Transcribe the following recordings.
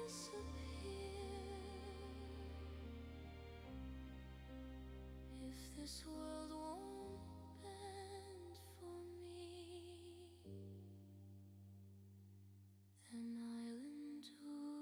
disappear if this world won't bend for me, then I'll endure.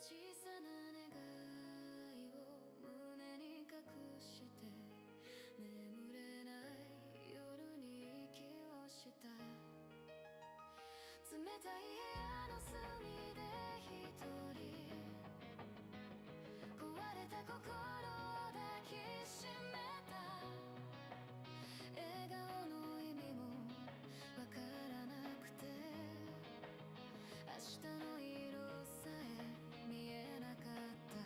小さな願いを胸に隠して眠れない夜に息をした冷たい部屋の隅で一人壊れた心を抱きしめた笑顔の意味もわからなくて明日の色さえ見えなかった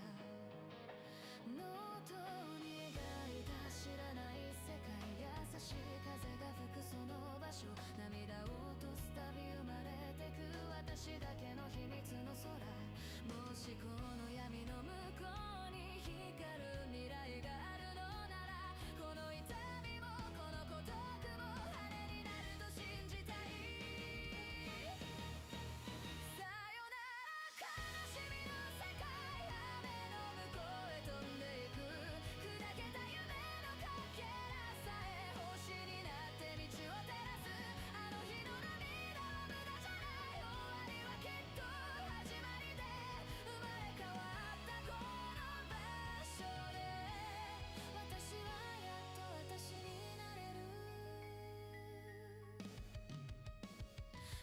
ノートに描いた知らない世界優しい風が吹くその場所涙を落とすたび生まれてく私だけの秘密の空もしこの闇の向こうに光る未来があるのならこの痛みもこの孤独も晴れになると信じたいさよなら悲しみの世界雨の向こうへ飛んでいく砕けた夢のかけらさえ星になって道を照らすあの日の涙は無駄じゃない終わりはきっと始まりで生まれ変わったこの場所で私はやっと私になれる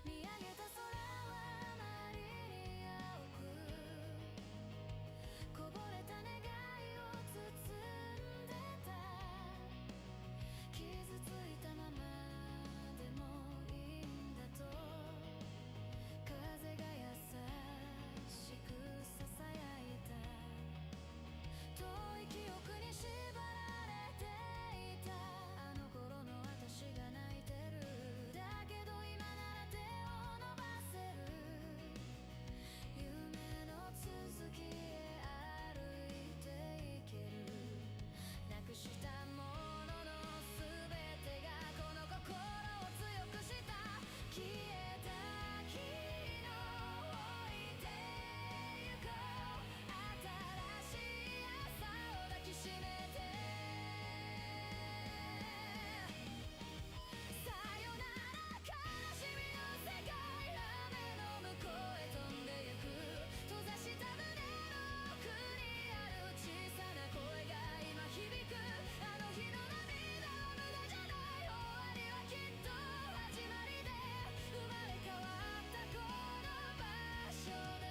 見上げた空はあまりに青くこぼれた願いを包んでた傷ついたままでもいいんだと風が優しくささやいた遠い記憶に縛られていたあの頃の私が泣いてるだけど今なら手を伸ばせる夢の続きへ歩いていけるなくしたものの全てがこの心を強くした消えた昨日置いてゆこう新しい朝を抱きしめてさよなら悲しみの世界雨の向こうへ飛んでゆく閉ざした胸の奥にある小さな声が今響くあの日の涙は無駄じゃない終わりはきっと始まりで生まれ変わったこの場所で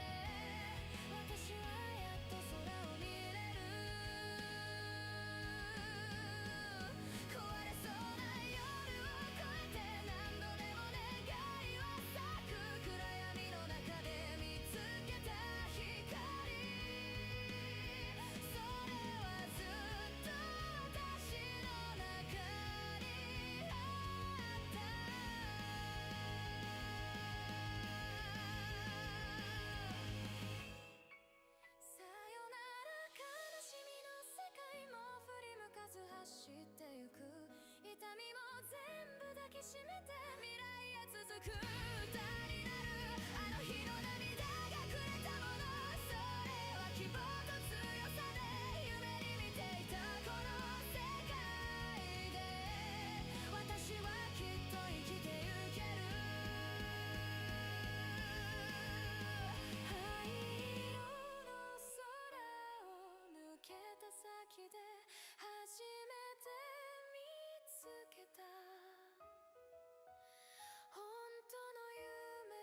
私はやっと空を見れる壊れそうな夜を越えて何度でも願いは咲く暗闇の中で見つけた光それはずっと私の中にあったさよなら悲しみの世界も振り向かず走ってゆく痛みも全部抱きしめて未来へ続く歌になるあの日の涙がくれたものそれは希望と強さで夢に見ていたこの世界で私はきっと生きてゆける灰色の空を抜けた先で初めて見つけた本当の夢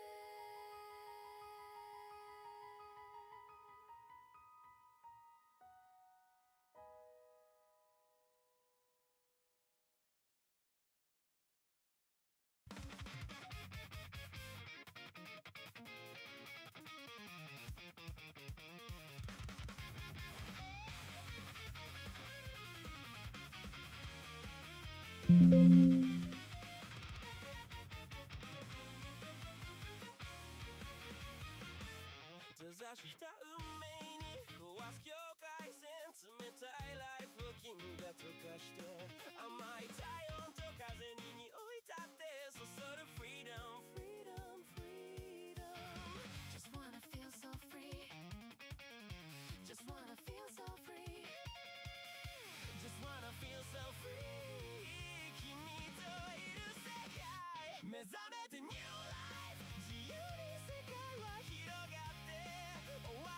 閉ざした運命に壊す境界線冷たいライフ金が溶かして甘い体温と風に匂い立ってそそる Freedom Freedom Freedom Just wanna feel so free Just wanna feel so free Just wanna feel so free 君といる世界目覚めて New Life 自由に世界は広がって終わ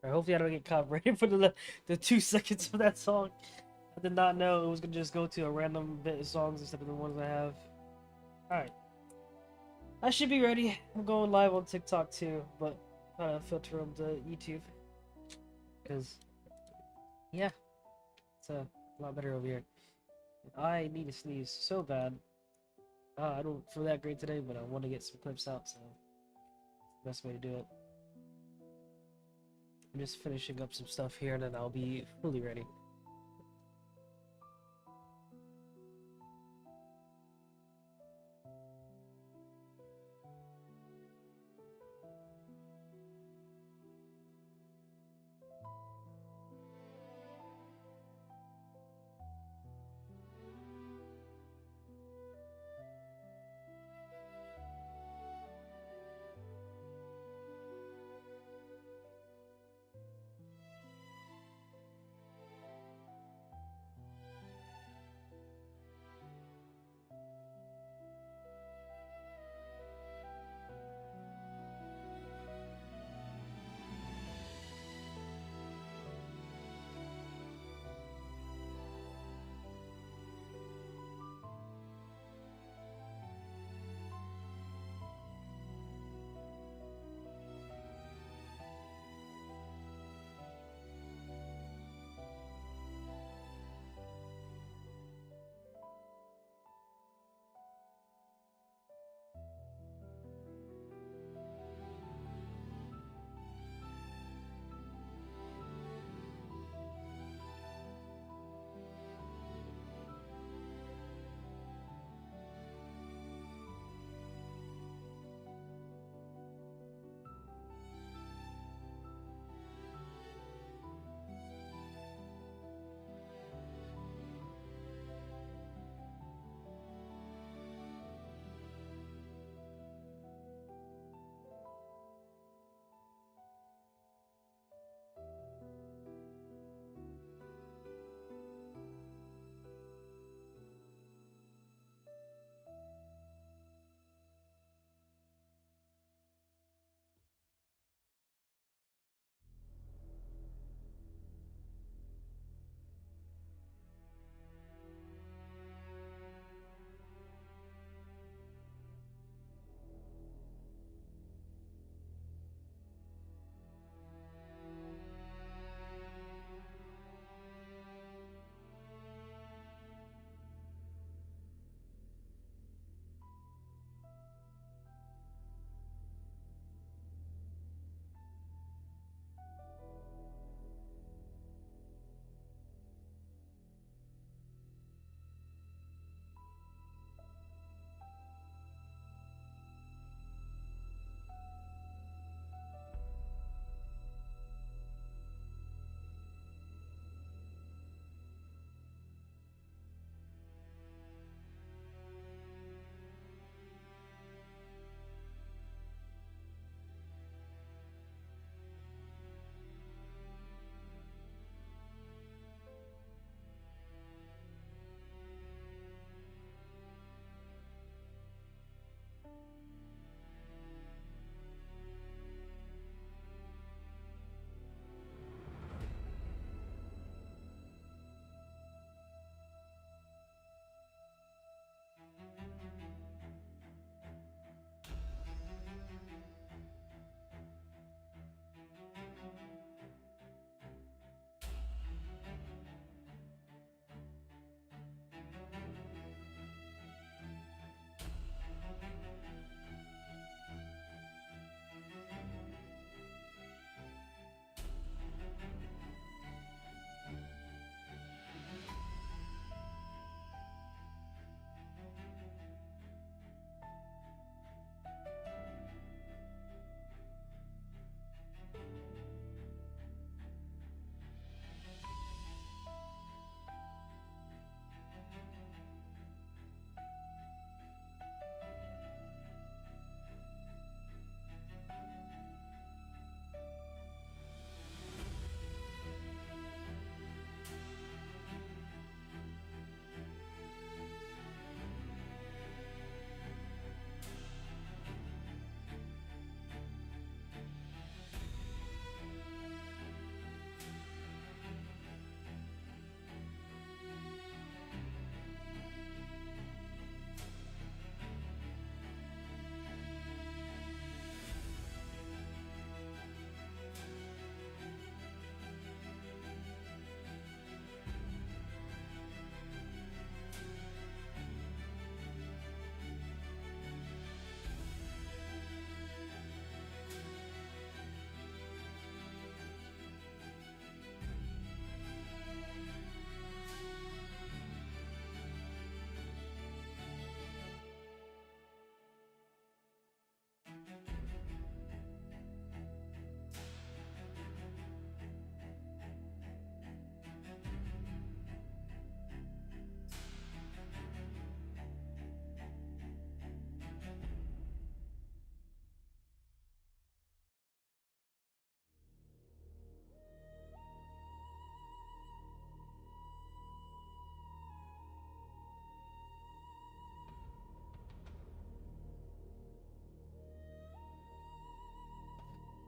Hopefully I don't get copyrighted for the 2 seconds of that song. I did not know it was gonna just go to a random bit of songs instead of the ones I have. Alright. I should be ready. I'm going live on TikTok too, but I'm gonna filter them to YouTube. Because, yeah, it's a lot better over here. I need to sneeze so bad. I don't feel that great today, but I want to get some clips out, so that's the best way to do it. I'm just finishing up some stuff here, and then I'll be fully ready.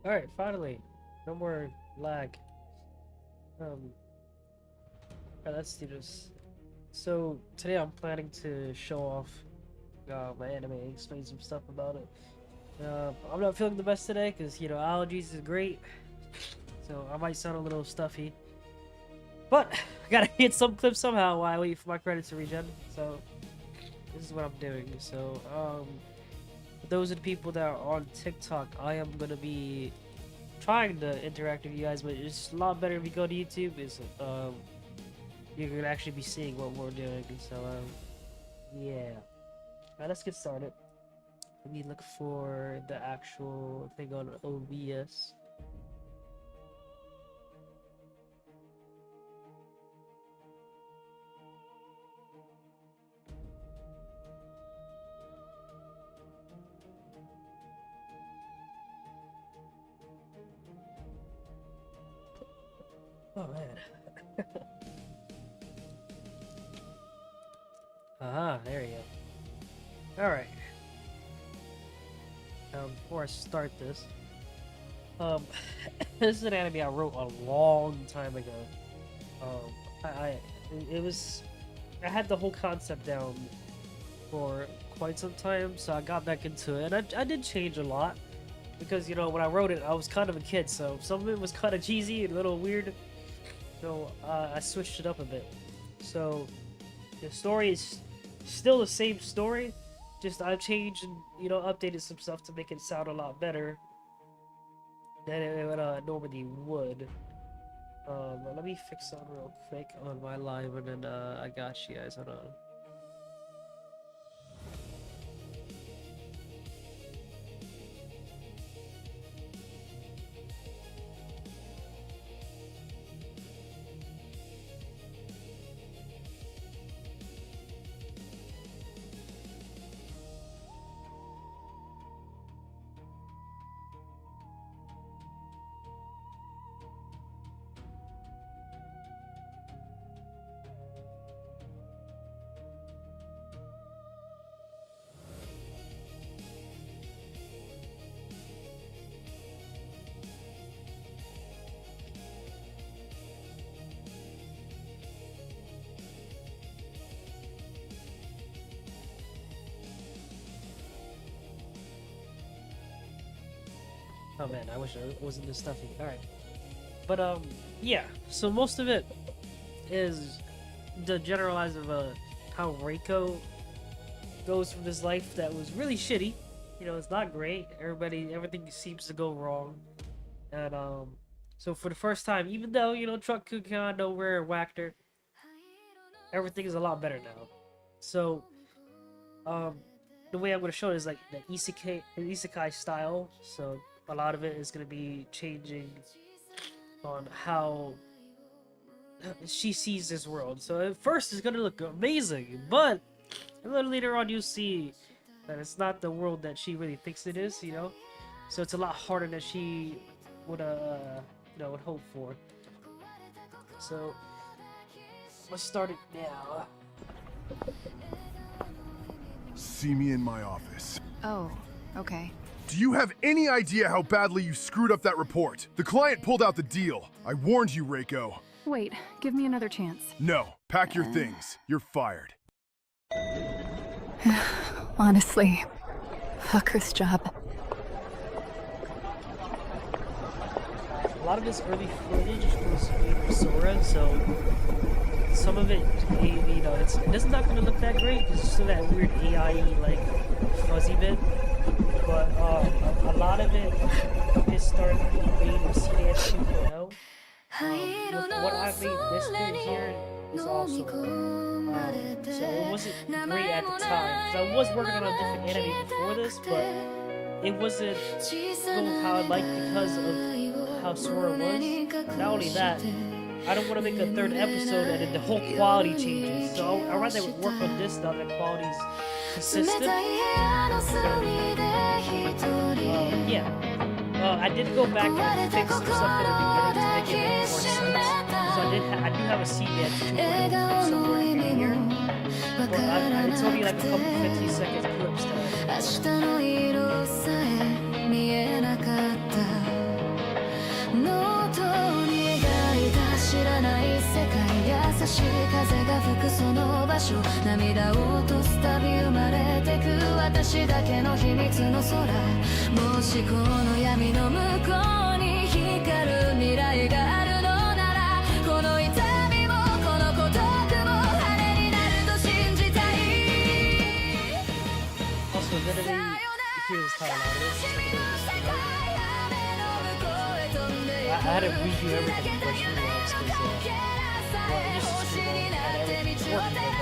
Alright, finally. No more lag. Alright, let's do this. So, today I'm planning to show off my anime, explain some stuff about it. I'm not feeling the best today because, you know, allergies is great. So, I might sound a little stuffy. But, I gotta get some clips somehow while I wait for my credits to regen. So, this is what I'm doing. So, for those of the people that are on TikTok, I am gonna be trying to interact with you guys, but it's a lot better if you go to YouTube. Is you're gonna actually be seeing what we're doing. So yeah. Alright, let's get started. Let me look for the actual thing on OBS. Oh man. There you go. Alright. Before I start this, this is an anime I wrote a long time ago. I had the whole concept down for quite some time, so I got back into it, and I did change a lot, because, you know, when I wrote it, I was kind of a kid, so some of it was kind of cheesy and a little weird, so I switched it up a bit. So the story is still the same story, just I've changed and, you know, updated some stuff to make it sound a lot better than it normally would. Let me fix on real quick on my live, and then I got you guys. Hold on. Oh man, I wish I wasn't this stuffy. Alright. But, yeah. So most of it is the generalize of how Reiko goes from this life that was really shitty. You know, it's not great. Everything seems to go wrong. And, so for the first time, even though, you know, Truck Kukan, Nowhere, whacked her, everything is a lot better now. So, the way I'm going to show it is like the isekai style. So, a lot of it is going to be changing on how she sees this world. So at first it's going to look amazing, but a little later on you'll see that it's not the world that she really thinks it is, you know? So it's a lot harder than she would, you know, would hope for. So, let's start it now. See me in my office. Oh, okay. Do you have any idea how badly you screwed up that report? The client pulled out the deal. I warned you, Reiko. Wait, give me another chance. No, pack your things. You're fired. Honestly, fucker's job. A lot of this early footage was made with Sora, so some of it, you know, it's not going to look that great because it's still that weird AI, like, fuzzy bit. But a lot of it is starting to be made with CDS 2.0. What I made this thing here is also so it wasn't great at the time because I was working on a different anime before this, but it wasn't going how I liked because of how Sora was. Not only that, I don't want to make a third episode and then the whole quality changes. So I'd rather work on this now that quality's consistent. Yeah. I did go back and fix some stuff at the beginning to make it make more sense. So I do have a CD at somewhere in here. But it's only like a couple 50-second clips that I 所涙を落とすたび生まれてく私だけの秘密の空もしこの闇の向こうに光る未来があるのならこの痛みもこの孤独も羽になると信じたい Also, literally, you hear this title I had to redo everything for Street Labs because, well, I used to stream had everything working like that.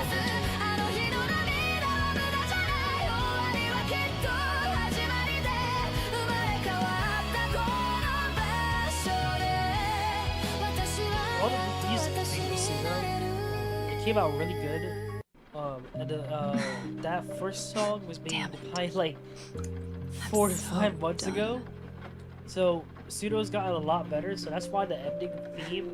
'All the music made me sing though. It came out really good. And that first song was made probably like 4 to 5 months ago. So Pseudo's gotten a lot better, so that's why the ending theme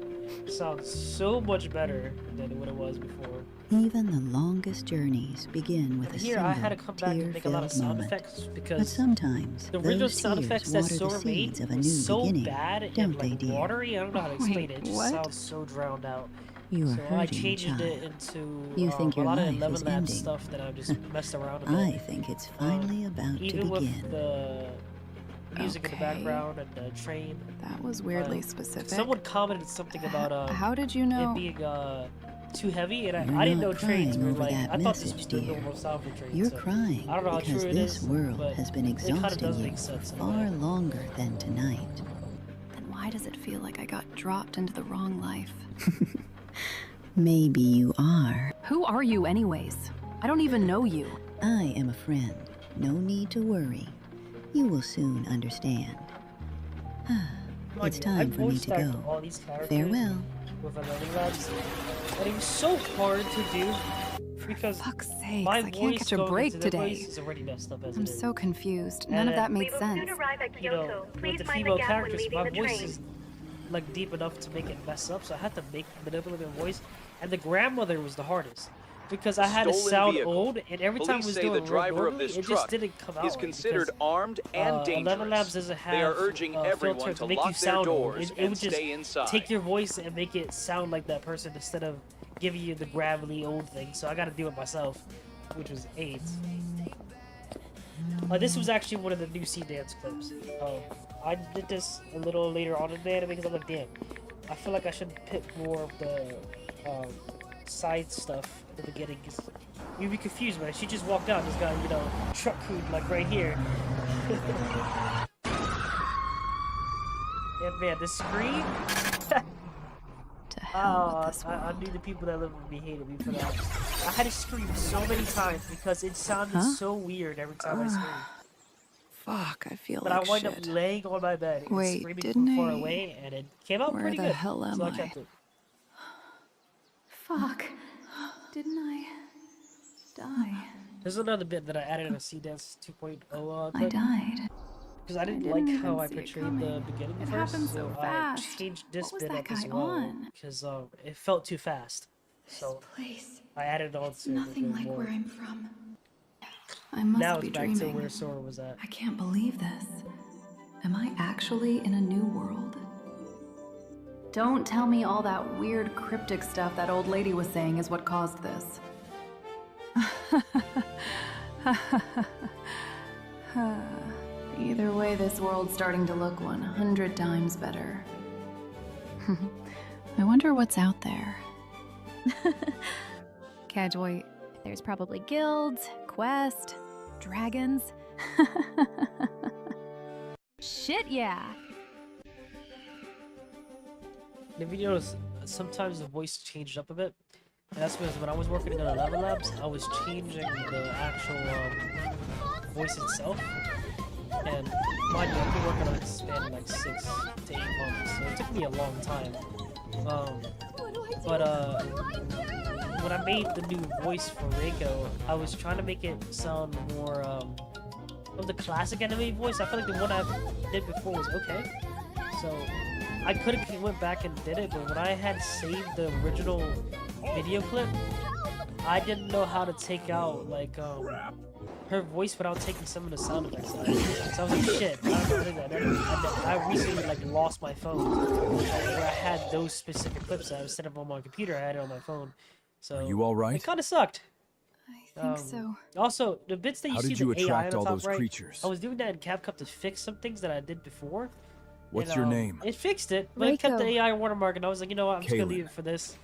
sounds so much better than what it was before. Even the longest journeys begin with a Here I had to single come back and make a lot of tear-filled sound moment. effects But because sometimes the original those sound tears effects that water the Sora made seeds of a was new so beginning, bad and don't they, like dear? watery. I don't know how to explain it. It just what? sounds so drowned out. You are So I hurting, changed child. it into You think a your lot of life 11 is Labs ending. stuff that I've just messed around a bit. I think it's finally about to Even with begin. the music in the Okay. background and the train. That was weirdly Um, specific. Someone commented something about How did you it know? being too heavy, and You're I didn't not know trains crying were over like. that I thought this was message, the dear. normal sound for trains. You're so crying I don't know how because true it this is, world but has been it kinda exhausting does you make for sense in a far way. longer than tonight. Then why does it feel like I got dropped into the wrong life? Maybe you are. Who are you, anyways? I don't even know you. I am a friend. No need to worry. You will soon understand. It's Mind you, I time for me voiced to acted go. all these characters Farewell. with 11 Labs, and it was so hard to do because Fuck's sakes, my I can't voice catch a going break into the today. voice is already messed up as I'm it is. so confused. None of And that We made will sense. soon arrive at You Kyoto. know, with Please the mind female the gap when characters, leaving my the voice train. is like deep enough to make it mess up, so I had to manipulate my voice. And the grandmother was the hardest because I had to Stolen sound vehicle. old, and every time I Police was say doing the it driver of normally, this it just truck didn't come out. is right considered because, armed and 11 Labs dangerous. doesn't have They are urging everyone filter to make lock you their sound old. doors It and would just stay inside. take your voice and make it sound like that person instead of giving you the gravelly old thing. So I got to do it myself, which was AIDS. This was actually one of the new Sea Dance clips. I did this a little later on in the anime because I'm like, damn, I feel like I should pick more of the side stuff at the beginning. Cause you'd be confused, man. She just walked out, just got, you know, truck crude like right here. And man, the scream. To hell with this I world. knew the people that lived with me hated me for that. I had to scream so many times because it sounded Huh? so weird every time I screamed. Fuck, I feel But like I wound shit. up laying on my bed and Wait, screaming didn't from far I- away, and it came out Where pretty the good. hell am so I I? kept it. Fuck. Didn't I die? There's another bit that I added in a Sea Dance 2.0 I clip died. because I didn't didn't like even how I see it portrayed coming. the beginning It first, happened so I fast. changed this What was bit that up as guy well on? because it felt too fast. So Place. I added on It's to it a nothing bit like more. where I'm from. I must Now be it's back dreaming. to where Sora was at. I can't believe this. Am I actually in a new world? Don't tell me all that weird cryptic stuff that old lady was saying is what caused this. Either way, this world's starting to look 100 times better. I wonder what's out there. Casually, There's probably guilds, quest, dragons. Shit, yeah. The videos, sometimes the voice changed up a bit. And that's because when I was working in the 11 Labs, I was changing the actual voice itself. And mind you, I've been working on it spanning like 6 to 8 months, so it took me a long time. When I made the new voice for Reiko, I was trying to make it sound more of the classic anime voice. I feel like the one I did before was okay. So I could have went back and did it, but when I had saved the original video clip, I didn't know how to take out like her voice without taking some of the sound effects out. So I was like, shit, I don't know how to do that. And I recently like lost my phone where I had those specific clips. Instead of on my computer, I had it on my phone. So Are you all right? It kind of sucked. I think so. Also, the bits that you How see did you the AI attract on all the top those right, creatures? I was doing that in CapCut to fix some things that I did before. What's and, your name? It fixed it, but it kept the Reiko. AI watermark, and I was like, you know what, I'm just gonna Kaylin. leave it for this.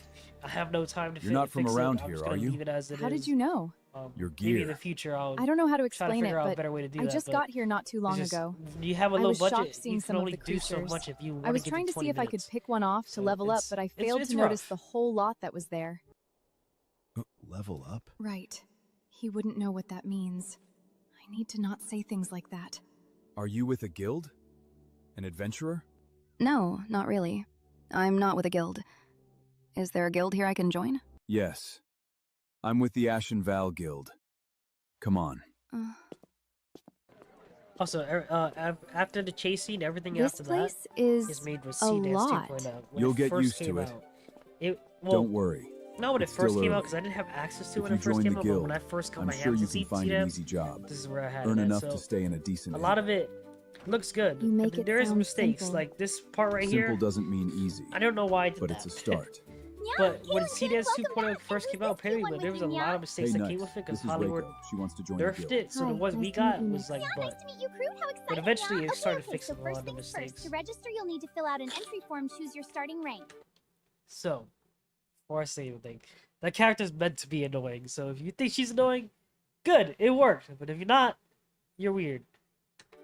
I have no time to You're not from fix around it. I'm here, just are gonna you? leave it as it How is. did you know? Your Maybe in gear. the future I'll I don't know how to try to explain it, figure out a but better way to do I that. just but got here not too long it's just- ago. You have a I low was budget. shocked seeing You can some of only the do so creatures. much if you want I was give trying it to 20 see if I could minutes. pick one off to So level up, it's- but I it's- failed it's to notice rough. the whole lot that was there. Level up? Right. He wouldn't know what that means. I need to not say things like that. Are you with a guild? An adventurer? No, not really. I'm not with a guild. Is there a guild here I can join? Yes. I'm with the Ashen Val Guild. Come on. Also, after the chase scene, everything This after place that is is made with a C Dance lot. 2.0. When You'll it get first used to came it. out, well, Don't worry. not when it It's first still came out early. because I didn't have access to it If when you it first join came the out. But when guild, I first got I'm my sure hands you on can find an C-Dance, easy job. this is where I had Earn it at. enough So to stay in a decent a inn. lot of it looks good. You make but it there is sound mistakes. simple. Like this part right Simple here. doesn't mean easy, I don't know why I did but that. it's a start. But when C Dance 2.0 first came out, apparently there was a lot of mistakes Hey, that came Nuts, with it this because is Hollywood Reiko. She wants to join the nerfed guild. it. So the Hi, ones we nice to meet got you, was like Nick. butt. Nice to meet you, Crude. How exciting! But eventually it started so fixing a first lot of the things first. mistakes. To register, you'll need to fill out an entry form. Choose your starting rank. So, before I say anything, that character's meant to be annoying. So if you think she's annoying, good, it worked. But if you're not, you're weird.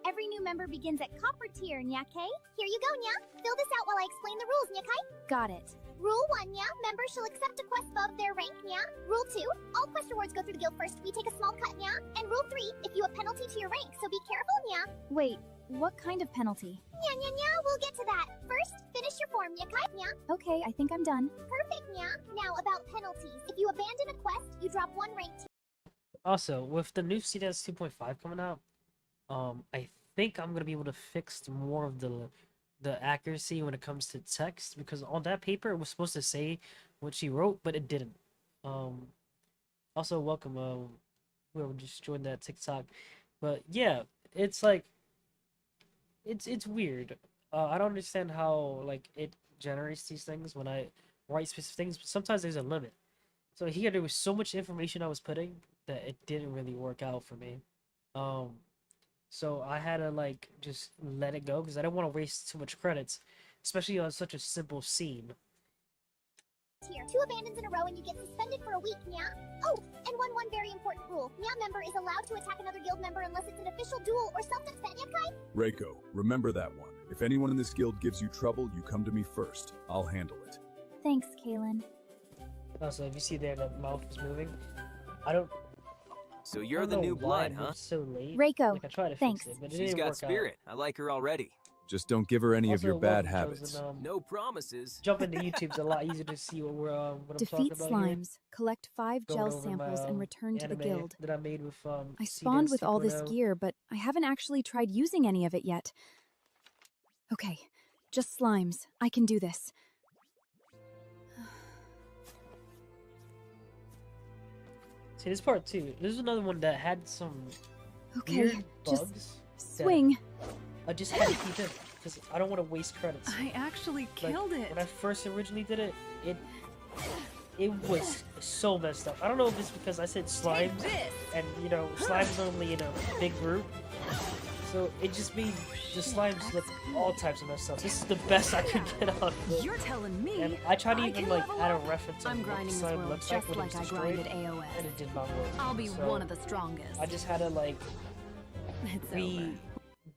Every new member begins at Copper Tier, Nya Kay. Here you go, Nya. Fill this out while I explain the rules, Nya Kai. Got it. Rule 1, Nya. Members shall accept a quest above their rank, Nya. Rule 2, all quest rewards go through the guild first. We take a small cut, Nya. And Rule 3, if you have penalty to your rank, so be careful, Nya. Wait, what kind of penalty? Nya, we'll get to that. First, finish your form, Nya Kai. Nya. Okay, I think I'm done. Perfect, Nya. Now, about penalties. If you abandon a quest, you drop 1 rank. Also, with the new C Dance 2.5 coming out, I think I'm gonna be able to fix more of the accuracy when it comes to text because on that paper it was supposed to say what she wrote, but it didn't. Also, welcome whoever just joined that TikTok, but yeah, it's like it's weird. I don't understand how like it generates these things when I write specific things, but sometimes there's a limit. So here there was so much information I was putting that it didn't really work out for me. So I had to like just let it go because I didn't want to waste too much credits, especially on such a simple scene. Tier. 2 abandons in a row and you get suspended for a week, Nya. Oh, and one very important rule. Nya member is allowed to attack another guild member unless it's an official duel or self-defense, Nya Kai. Reiko, remember that one. If anyone in this guild gives you trouble, you come to me first. I'll handle it. Thanks, Kaylin. Also, if you see there that mouth is moving, I don't. So I you're don't the know new why blood, it huh? moved so late. Reiko, Like I tried to thanks. fix it, but it She's didn't got work spirit. I like her already. Just don't give her any out. of your Also, bad welcome, habits. Chosen, No promises. Jumping to YouTube's a lot easier to see what we're what I'm talking Defeat about here. slimes, collect 5 Going gel over samples, my, and return to the anime guild. that I made with I C spawned Dance with all this 2.0. gear, but I haven't actually tried using any of it yet. Okay, just slimes. I can do this. See, this part too. This is another one that had some Okay, weird just bugs. swing. I just had to keep in because I don't want to waste credits. I actually Like, killed it. When I first originally did it, it was so messed up. I don't know if it's because I said slimes, and you know, slimes only in a big group, so it just made the slimes look all types of messed up. This is the best I could get out of it. You're telling me. And I tried to I even can like level add a up? reference on I'm what the grinding this slime world looks like just when like it's I destroyed, grinded AOS. and it did not work. I'll be So one of the strongest. I just had to like It's redo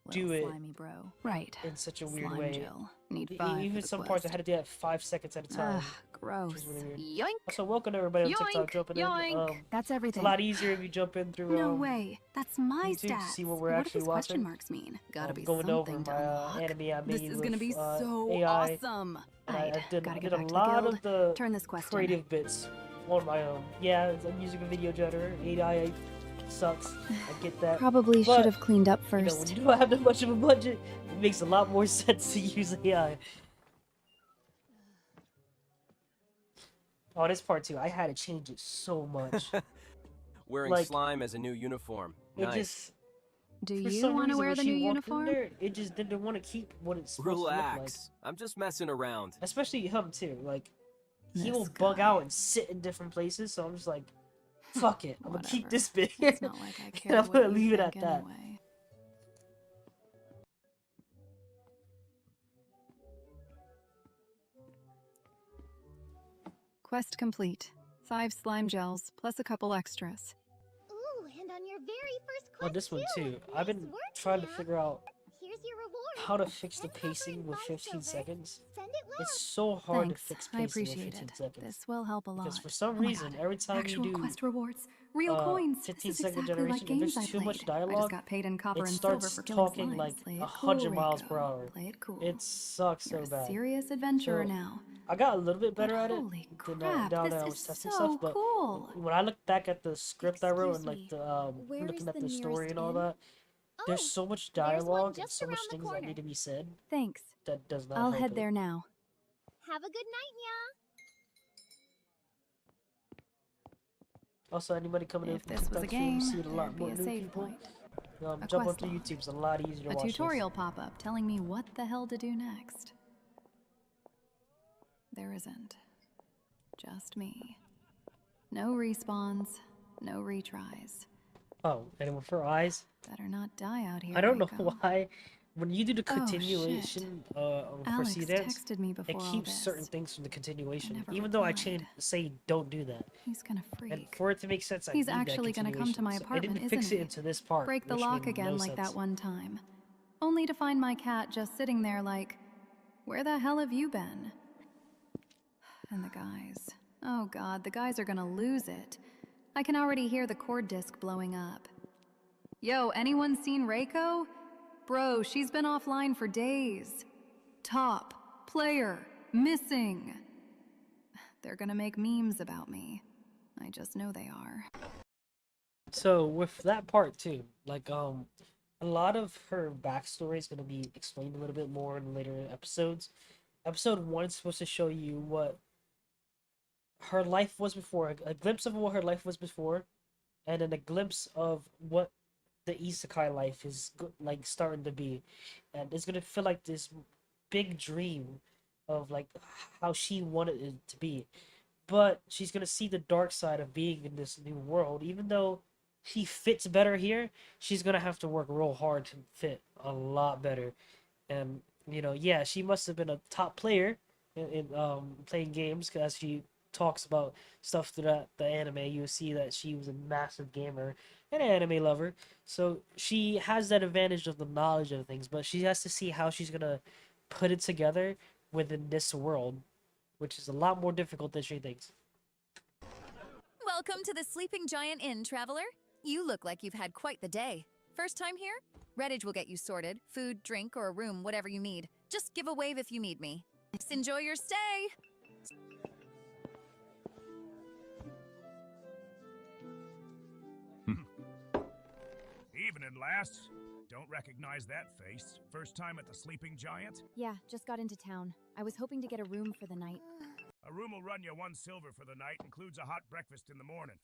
Little it slimy bro. Right. in such a weird Slime way. gel. Need E- 5 Even for the some parts I quest. had to do that 5 seconds at a time. Ugh, gross. which is really weird. Yoink. Also, welcome to everybody on TikTok Yoink. jumping Yoink. in. That's It's a everything. lot easier if you jump in through No way. That's my YouTube to stats. see what we're What do actually these question watching. marks mean? Gotta be going over something to my unlock. anime I made This is gonna with be so AI. awesome. And I Right. did, Gotta did get a back to lot the guild. of the Turn this quest in. creative bits on my own. Yeah, I'm using a video generator. AI sucks. I get that. Probably But, should have cleaned up You know, first. when you don't have that much of a budget, it makes a lot more sense to use AI. Oh, this part too. I had to change it so much. Wearing Like, slime as a new uniform. It Nice. just Do for you some want to reason, wear when the she new walked in uniform? there, it just didn't want to keep what it's supposed to look like. Relax. I'm just messing around. Especially him too. Like he will This bug guy. out and sit in different places. So I'm just like, fuck it, I'm gonna keep Whatever. this bit It's not like I and care I'm what gonna you leave it think at that. anyway. Quest complete. 5 slime gels, plus a couple extras. Ooh, and on your very first Oh, quest this one too. too. I've been Nice work, trying to Mia. figure out Here's your reward. how to fix the 10 copper pacing and with 5 15 silver. seconds. Send it It's loud. so hard Thanks, to fix I pacing with appreciate 15 it. seconds. This will help a lot. Because for some Oh my reason, God. every time Actual you do quest rewards. Real coins. 15 This is second exactly like generation, if games there's I too much played. I just dialogue, got paid in copper it and silver starts for killing talking slimes. like Play it 100 cool, miles per Rico. hour. Play it cool. It sucks You're so a bad. serious adventurer So, now. I got a little bit But better at it holy than crap, down this there I is was testing so stuff, but cool. when I look back at the script I wrote and Excuse like me, the where looking is at the the story nearest and all inn? that, there's Oh, so much there's one dialogue and just so much around the things that corner. need to be said Thanks. that does not I'll help head it. there now. have a good night, Nya. Also, anybody coming in If from this was a TikTok stream, game, seeing a lot there'd more be a new save people. point. A Jump quest onto log. YouTube. It's a lot easier to A watch tutorial pop-up telling me what the hell to do next. There isn't. Just me. No respawns, no retries. this. Oh, and with her eyes, Better not die out here, I don't know Rico. why. When you do the Oh, shit. continuation for Alex Seedance, texted me before it all keeps this. certain things from the continuation, never even though I replied. say don't do that. He's gonna And freak. for it to make sense, I He's need that actually gonna come to continuation. my So it apartment, didn't isn't fix he? it into this part, Break the which lock made again no like sense. that one time. Only to find my cat just sitting there like, where the hell have you been? And the guys. Oh god, the guys are gonna lose it. I can already hear the cord disc blowing up. Yo, anyone seen Reiko? Bro, she's been offline for days. Top, player, missing. They're gonna make memes about me. I just know they are. So with that part too, like a lot of her backstory is gonna be explained a little bit more in later episodes. Episode 1 is supposed to show you what her life was before, a glimpse of what her life was before, and then a glimpse of what the isekai life is like starting to be, and it's gonna feel like this big dream of like how she wanted it to be, but she's gonna see the dark side of being in this new world. Even though she fits better here, she's gonna have to work real hard to fit a lot better. And yeah, she must have been a top player in playing games, as she talks about stuff throughout the anime. You see that she was a massive gamer and an anime lover, so she has that advantage of the knowledge of things, but she has to see how she's gonna put it together within this world, which is a lot more difficult than she thinks. Welcome to the Sleeping Giant Inn, traveler. You look like you've had quite the day. First time here? Redditch will get you sorted. Food, drink, or a room, whatever you need. Just give a wave if you need me. Just enjoy your stay! Evening, lass. Don't recognize that face. First time at the Sleeping Giant? Yeah, just got into town. I was hoping to get a room for the night. A room will run you 1 silver for the night, includes a hot breakfast in the morning.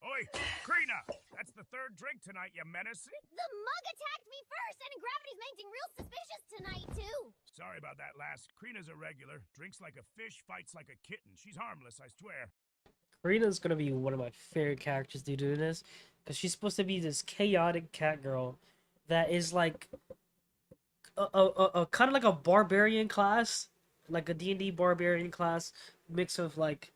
Oi, Krina! That's the 3rd drink tonight, you menace. The mug attacked me first, and Gravity's making real suspicious tonight, too. Sorry about that, lass. Krina's a regular. Drinks like a fish, fights like a kitten. She's harmless, I swear. Karina's gonna be one of my favorite characters due to this, because she's supposed to be this chaotic cat girl that is like a kind of like a barbarian class, like a D&D barbarian class, mix of like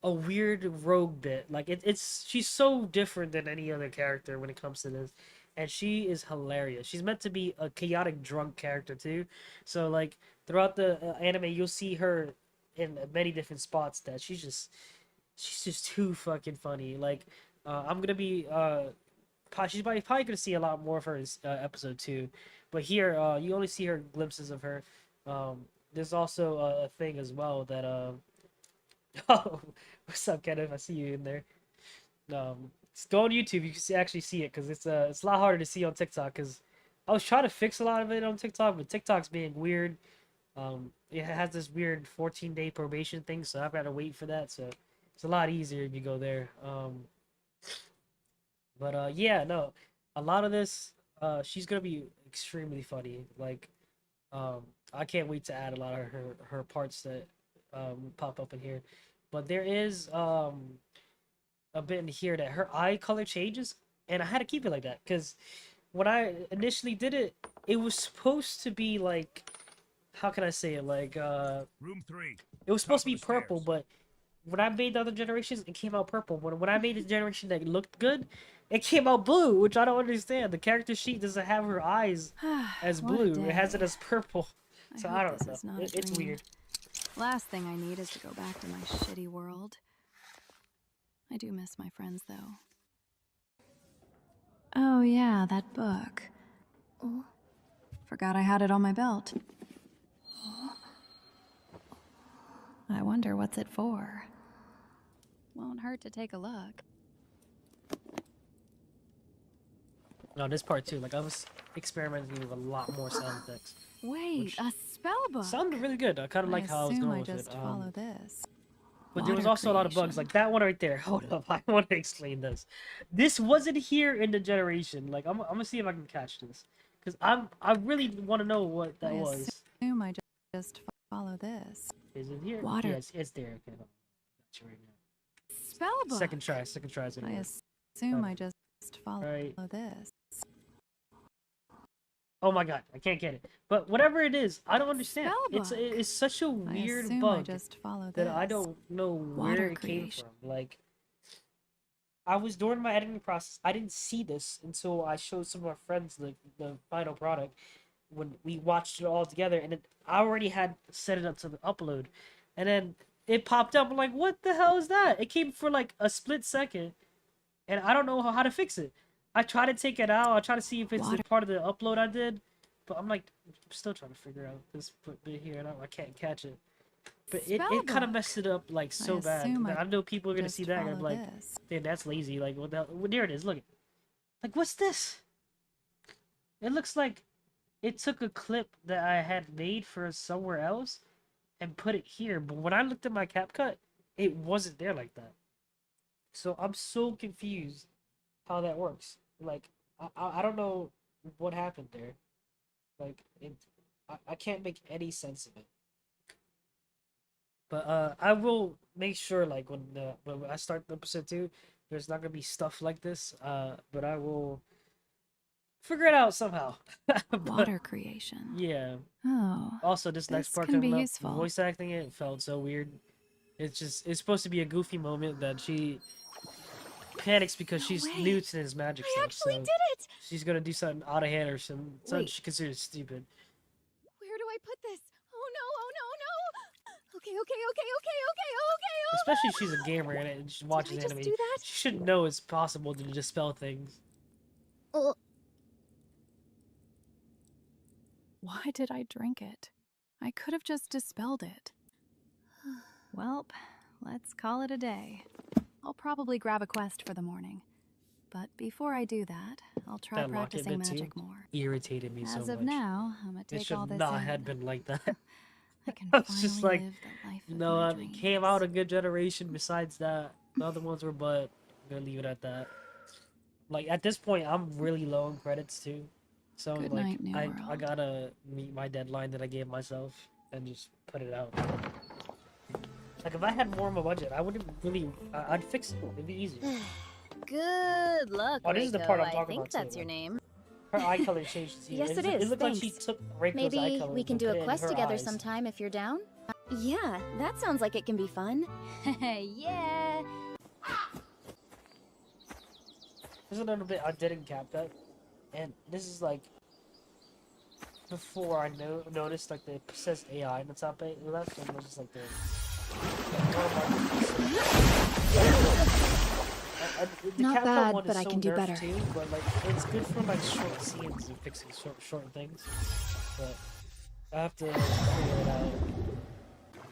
a weird rogue bit. Like it's she's so different than any other character when it comes to this, and she is hilarious. She's meant to be a chaotic drunk character too, so like throughout the anime you'll see her in many different spots that she's just too fucking funny. Like I'm gonna be she's probably gonna see a lot more of her in episode 2, but here you only see her glimpses of her. There's also a thing as well that oh, what's up, Kenneth? I see you in there. Just go on YouTube. You can actually see it, because it's a lot harder to see on TikTok. Because I was trying to fix a lot of it on TikTok, but TikTok's being weird. It has this weird 14-day probation thing, so I've got to wait for that. So it's a lot easier if you go there. But yeah, no, a lot of this, she's gonna be extremely funny. Like, I can't wait to add a lot of her parts that pop up in here. but there is a bit in here that her eye color changes, and I had to keep it like that because when I initially did it, it was supposed to be like, how can I say it? Like Room 3. it was supposed to Top be of the purple, stairs. but when I made the other generations, it came out purple. When I made the generation that looked good, it came out blue, which I don't understand. The character sheet doesn't have her eyes as What a blue; it has it day. as purple. So I hope don't this know. is not a It's dream. weird. Last thing I need is to go back to my shitty world. I do miss my friends, though. Oh, yeah, that book. Oh, forgot I had it on my belt. I wonder what's it for. Won't hurt to take a look. No, this part too. Like I was experimenting with a lot more sound effects. Wait, a spell book. Sounded really good. I kind of like how I was assume going I with just it. follow this. But there was Water also a lot of bugs, creation. like that one right there. Hold up, I want to explain this. This wasn't here in the generation. Like I'm gonna see if I can catch this, because I really want to know what that I was. assume I just follow this. Is it here? Water. Yes, it's there. Okay, got you right now. Spell book. Second try is I gonna work. assume I Alright. just follow Right. this. Oh my god, I can't get it. But whatever it is, I don't understand. Spell book. It's such a I weird assume bug I just follow that this. I don't know where Water it came creation. from. Like, I was during my editing process. I didn't see this until I showed some of my friends the final product when we watched it all together, and I already had set it up to the upload, and then it popped up. I'm like, what the hell is that? It came for like a split second, and I don't know how to fix it. I try to take it out. I try to see if it's Water. the part of the upload I did, but I'm like, I'm still trying to figure out this bit here, and I can't catch it. But it kind of Spellbook. messed it up like so bad. assume that I I know people are gonna just see that and I'm follow like, this. damn, that's lazy. Like, what the hell? Well, there it is. Look, like, what's this? It looks like it took a clip that I had made for somewhere else and put it here. But when I looked at my CapCut, it wasn't there like that. So I'm so confused how that works. Like, I don't know what happened there. Like, I can't make any sense of it. But I will make sure, like, when I start episode 2, there's not gonna be stuff like this. But I will figure it out somehow. But, Water creation. yeah. Oh. Also, this next This part can be coming up, useful. voice acting it felt so weird. It's supposed to be a goofy moment that she panics because she's way. new to this magic I stuff. actually So did it! she's gonna do something out of hand or something Wait. she considers stupid. Where do I put this? Oh no, oh no, no! Okay, okay, okay, okay, okay, okay, oh Especially no! if she's a gamer and she watches just anime. do that? She should know it's possible to dispel things. Oh, Why did I drink it? I could have just dispelled it. Welp, let's call it a day. I'll probably grab a quest for the morning. But before I do that, I'll try That locket practicing bit too magic more. irritated me so As much. of now, I'm gonna It take should all this not in. have been like that. I can I was finally just like, live the life you of know my what? It dreams. came out a good generation. Besides that, the other ones were but. I'm gonna leave it at that. Like at this point, I'm really low on credits too, so Good like night, New I World. gotta meet my deadline that I gave myself and just put it out. Like if I had more of a budget, I wouldn't really. I'd fix it. It'd be easier. Good luck, Oh, this is the Reiko. part I'm I talking think about, too, that's your though. name. Her eye color changed. To Yes, it It is, looked like she thanks. took Reiko's eye Maybe color we can and do put it a in quest her together eyes. sometime if you're down. Yeah, that sounds like it can be fun. Yeah. There's a little bit I didn't cap that, and this is like before I noticed like it says AI in the top left, and it was just like the Not Capcom bad, one is but I so can do nerfed better. Too, but like it's good for like short scenes and fixing short things. But I have to figure it out.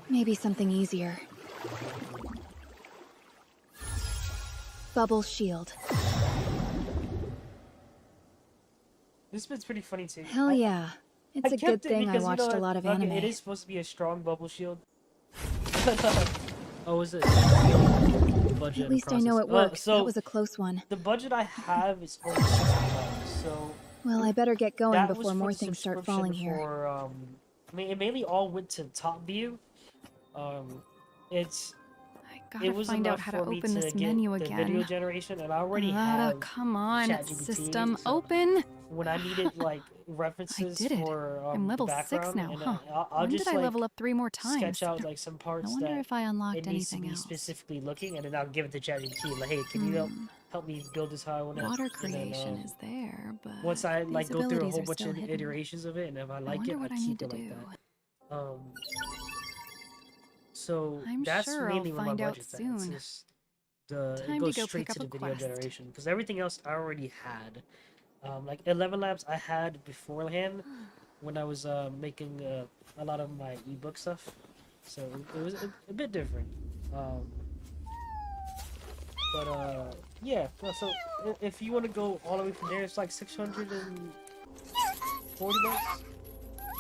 Maybe something easier. Bubble shield. This bit's pretty funny too. Hell yeah. It's I a good kept it thing I because, you watched know, a lot of okay, anime. It is supposed to be a strong bubble shield. Oh, is it? Budget At least I process. know it worked. So That was a close one. the budget I have is only $60, so Well, I better get going that was before for more the things start subscription falling here. for, I mean, it mainly all went to Top View. It's I Gotta was find out enough how to for me open to this get menu the again. video generation, and I already have Come on, ChatGPT, system so open. when I needed like references did it. for I'm the level 6 background, now, and huh? I'll When just did I like level up 3 more times? sketch out like some I parts wonder that if I unlocked it needs to anything be else. specifically looking, and then I'll give it to ChatGPT. Like, hey, can you help me build this how I want it? Water And then, creation is there, but once I like these go through a abilities whole are bunch still of hidden. iterations of it, and if I like wonder it, I what I keep need it to like do. that. So I'm that's sure mainly I'll where my find out budget's at. soon. It's just it Time to goes go straight pick to up the a video quest. generation because everything else I already had. Like 11 Labs I had beforehand when I was making a lot of my ebook stuff, so it was a bit different. But yeah. So if you want to go all the way from there, it's like 640 bucks.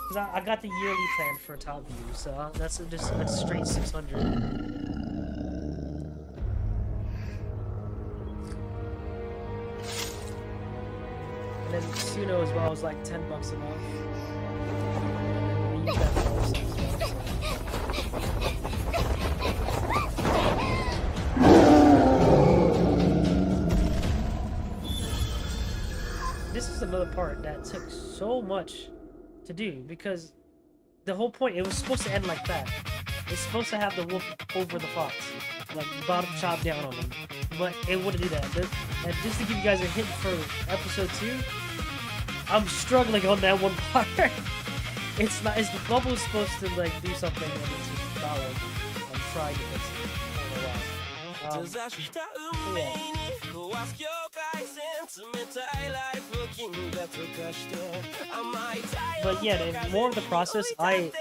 Cause I got the yearly plan for Top View, so that's straight 600. And then Suno as well was like 10 bucks a month. And you use that for stuff as well. This is another part that took so much to do because the whole point, it was supposed to end like that. It's supposed to have the wolf over the fox, like bottom chop down on them, but it wouldn't do that. And just to give you guys a hint for episode 2, I'm struggling on that one part. It's not. It's the bubble's supposed to like do something, and it's just not working. I'm trying to fix it. I don't know why. But yeah, in more of the process, I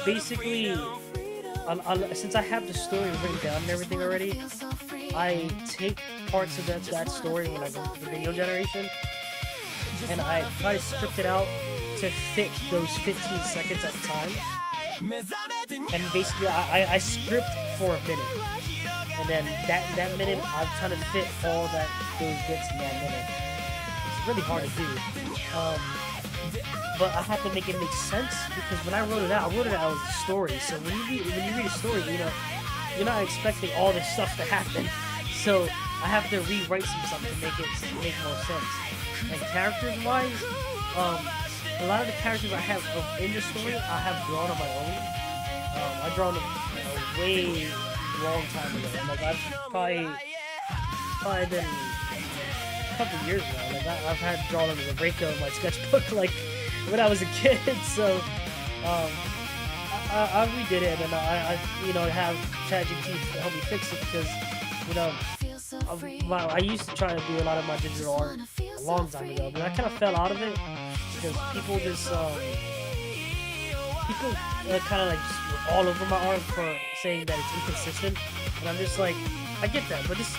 basically, since I have the story written down and everything already, I take parts of that story when I go to the video generation, and I try to script it out to fit those 15 seconds at a time. And basically, I script for a minute, and then that minute, I'm trying to fit all those bits in that minute. It's really hard to do. But I have to make it make sense because when I wrote it out as a story. So when you read a story, you're not expecting all this stuff to happen. So I have to rewrite some stuff to make more sense. And characters-wise, a lot of the characters I have in the story, I have drawn on my own. I've drawn them a way long time ago. Like I've probably been a couple years now. Like I've had drawing with Reiko in my sketchbook like when I was a kid. So I redid it, and I have ChatGPT help me fix it because I used to try to do a lot of my digital art a long time ago, but I kind of fell out of it because people just kind of like just were all over my art for saying that it's inconsistent, and I'm just like, I get that, but this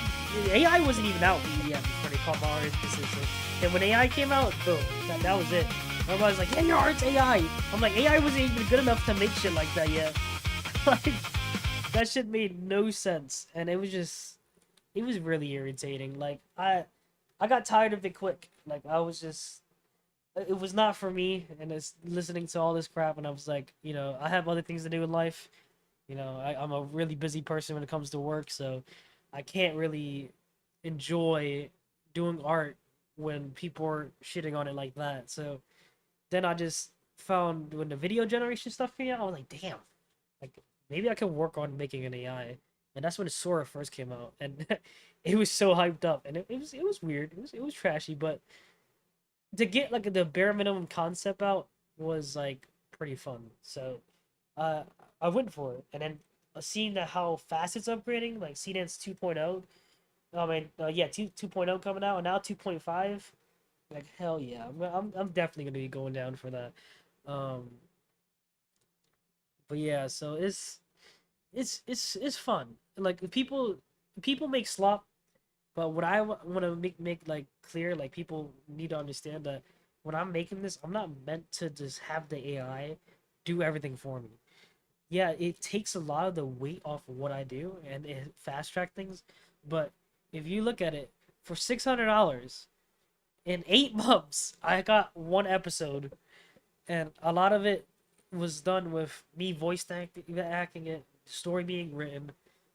AI wasn't even out yet before they called my art inconsistent. And when AI came out, boom, that was it. Everybody's like, yeah, your art's AI. I'm like, AI wasn't even good enough to make shit like that yet. Like, that shit made no sense, and it was really irritating. Like, I got tired of it quick. Like, it was not for me, and it's listening to all this crap, and I was like, I have other things to do in life. I'm a really busy person when it comes to work, so I can't really enjoy doing art when people are shitting on it like that. So then I just found when the video generation stuff came out, I was like, damn, like maybe I can work on making an AI. And that's when Sora first came out, and it was so hyped up, and it was weird. It was trashy, but to get like the bare minimum concept out was like pretty fun. So I went for it, and then seeing how fast it's upgrading, like CDance 2.0. I mean, 2.0 coming out, and now 2.5. Like hell yeah, I'm definitely gonna be going down for that. But yeah, so it's fun. Like people make slop, but what I want to make like clear, like people need to understand that when I'm making this, I'm not meant to just have the AI do everything for me. Yeah, it takes a lot of the weight off of what I do and it fast track things, but if you look at it, for $600 in 8 months, I got 1 episode, and a lot of it was done with me voice acting it, story being written,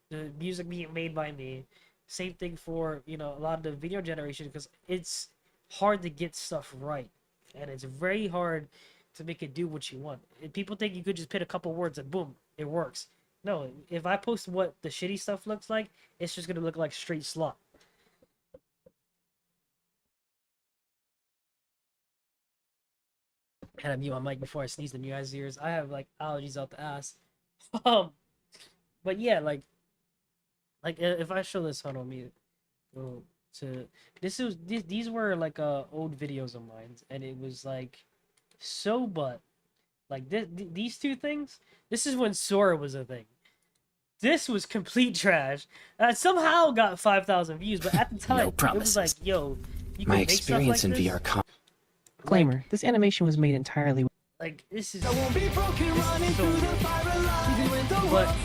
the music being made by me. Same thing for, you know, a lot of the video generation, because it's hard to get stuff right, and it's very hard to make it do what you want. And people think you could just put a couple words and boom, it works. No, if I post what the shitty stuff looks like, it's just gonna look like straight slop. And I mute my mic before I sneeze in you guys' ears. I have like allergies out the ass. But yeah, like if I show this, hold on, me go to these were like old videos of mine, and it was like so butt. Like these two things. This is when Sora was a thing. This was complete trash. Somehow got 5,000 views, but at the time it was like, yo, you can My make stuff experience like in this? VR com. Disclaimer, this animation was made entirely. Like, this is so weird. But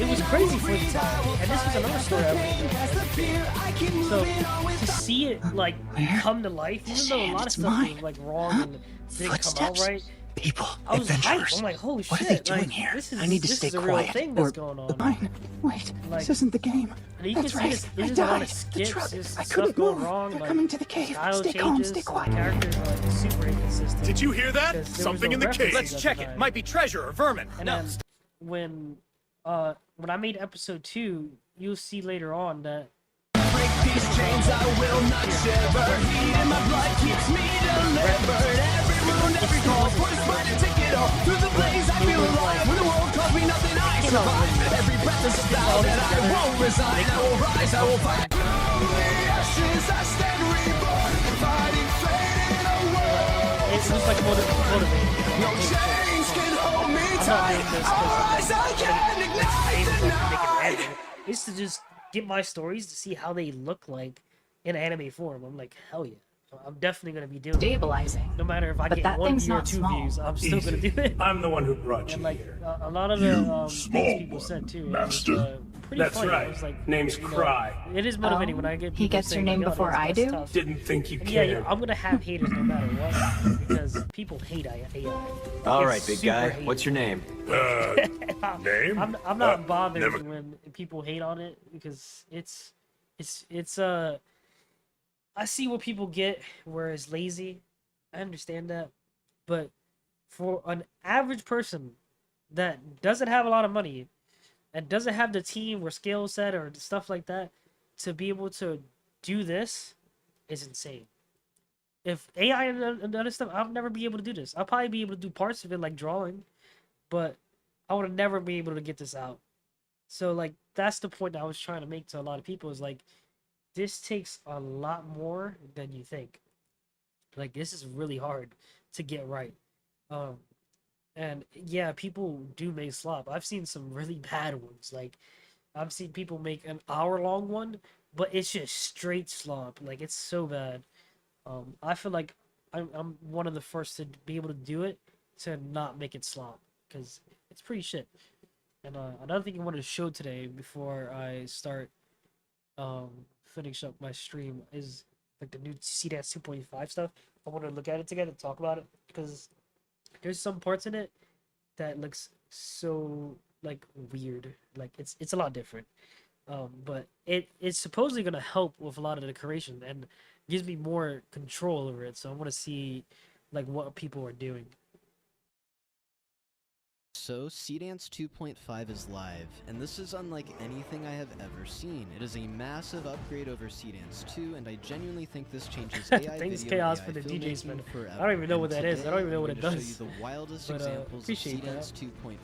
it was crazy for the time, and this was another story I read. So to see it like come to life, even though a lot of stuff was like wrong and didn't come out right, people, I was hyped. adventurers. I'm like, holy What shit! are they doing like, here? This is, I need to this stay is a quiet, real thing or that's going on. Fine. Wait, Like, this isn't the game. And you That's can right. see I there's a lot died. of The skips, truck. there's I stuff couldn't going move. wrong. They're like, coming to the cave. style Stay changes, calm. Stay quiet. Characters are like super inconsistent. Did you hear that? because there was Something no in the cave. references Let's at check the it. time. Might be treasure or vermin. And No. then when I made episode 2, you'll see later on that These chains I will not shiver. Heat in my blood keeps me delivered. Every wound, every call, force mine to take it all. Through the blaze, I feel alive. When the world calls me nothing, I survive. Every breath is a vow that I won't resign. I will rise, I will fight. Through the ashes, I stand reborn. Fighting fate in a world. it was like motivating. No chains can hold me tight. I'll rise, I can ignite tonight. It's to just get my stories to see how they look like in anime form. I'm like, hell yeah. I'm definitely gonna be doing Stabilizing. it. No matter if I But get that 1 thing's view or not 2 small. views, I'm still gonna do it. I'm the one who brought you And like here. a lot of the things people said too, it was, pretty That's funny. right. It was like, Name's you know, Cry. It is motivating when I get He people gets your saying, name "Yo, before that's I do?" tough." Didn't think you And cared. yeah, I'm gonna have haters no matter what, because people hate AI. All It's right, big super guy. hated. What's your name? Name? I'm not bothered never- when people hate on it, because it's I see what people get where it's lazy. I understand that, but for an average person that doesn't have a lot of money and doesn't have the team or skill set or stuff like that to be able to do this is insane. If AI and other stuff, I'll never be able to do this. I'll probably be able to do parts of it like drawing, but I would never be able to get this out. So like that's the point that I was trying to make to a lot of people, is like this takes a lot more than you think. Like this is really hard to get right. And yeah, people do make slop. I've seen some really bad ones. Like I've seen people make an hour-long one, but it's just straight slop. Like it's so bad. I feel like I'm one of the first to be able to do it, to not make it slop, because it's pretty shit. And another thing I wanted to show today before I start finish up my stream is like the new CDAS 2.5 stuff. I want to look at it together and talk about it, because there's some parts in it that looks so like weird. Like it's a lot different. But it's supposedly gonna help with a lot of the decoration and gives me more control over it. So I want to see like what people are doing. So, Seedance 2.5 is live, and this is unlike anything I have ever seen. It is a massive upgrade over Seedance 2, and I genuinely think this changes AI Thanks, video Chaos, and for the AI DJ filmmaking spin. forever. I don't even know what And that is. I don't even today, know what I'm it going to does. show you the wildest But, examples of appreciate that. Seedance 2.5,